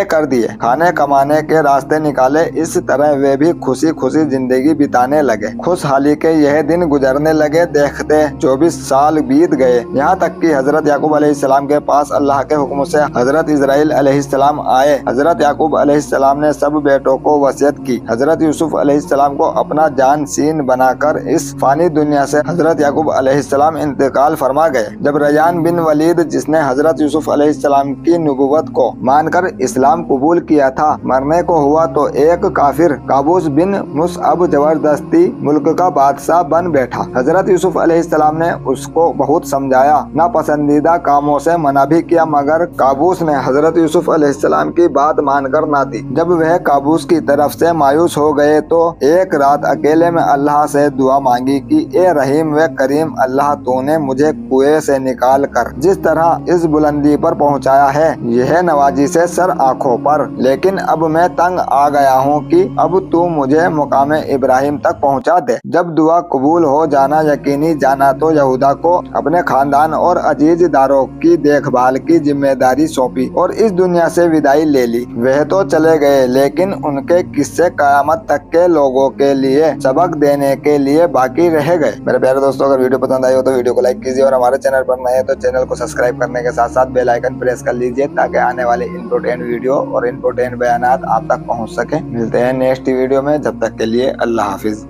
कर दिए, खाने कमाने के रास्ते निकाले। इस तरह वे भी खुशी खुशी जिंदगी बिताने लगे। खुशहाली के यह दिन गुजरने लगे। देखते 24 साल बीत गए, यहाँ तक कि हजरत याकूब अलैहिस्सलाम के पास अल्लाह के हुक्म से हजरत इजराइल अलैहिस्सलाम आए। हजरत याकूब अलैहिस्सलाम ने सब बेटों को वसीयत की। हजरत यूसुफ अलैहिस्सलाम को अपना जानशीन बनाकर इस फानी दुनिया से हजरत याकूब अलैहिस्सलाम इंतकाल फरमा गए। जब रयान बिन वलीद, जिसने हजरत यूसुफ अलैहिस्सलाम की नबुव्वत को मानकर इस्लाम कबूल किया था, मरने को हुआ तो एक काफिर काबूस बिन मुसअब जबरदस्ती मुल्क का बादशाह बन बैठा। हजरत यूसुफ अलैहिस्सलाम ने उसको बहुत समझाया, नापसंदीदा कामों से मना भी किया, मगर काबूस ने हजरत यूसुफ अलैहिस्सलाम की बात मानकर ना दी। जब वह काबूस की तरफ से मायूस हो गए तो एक रात अकेले में अल्लाह से दुआ मांगी कि ए रहीम व करीम अल्लाह, तूने मुझे कुएं से निकाल कर जिस तरह इस बुलंदी पर पहुंचाया है, यह नवाजी से सर आंखों पर, लेकिन अब मैं तंग आ गया हूँ कि अब तू मुझे मुकाम इब्राहिम तक पहुँचा दे। जब दुआ कबूल हो जाना यकीनी जाना तो यहूदा को अपने खानदान और अजीजदारों की देखभाल की जिम्मेदारी सौंपी और इस दुनिया से विदाई ले ली। वह तो चले गए, लेकिन उनके किस्से कयामत तक के लोगों के लिए सबक देने के लिए बाकी रह गए। मेरे प्यारे दोस्तों अगर वीडियो पसंद आई हो तो वीडियो को लाइक कीजिए और हमारे चैनल पर नए हैं तो चैनल को सब्सक्राइब करने के साथ साथ बेल आइकन प्रेस कर लीजिए ताकि आने वाले इंपोर्टेंट वीडियो और इंपोर्टेंट बयानात आप तक पहुंच सके। मिलते हैं नेक्स्ट वीडियो में, जब तक के लिए अल्लाह हाफिज।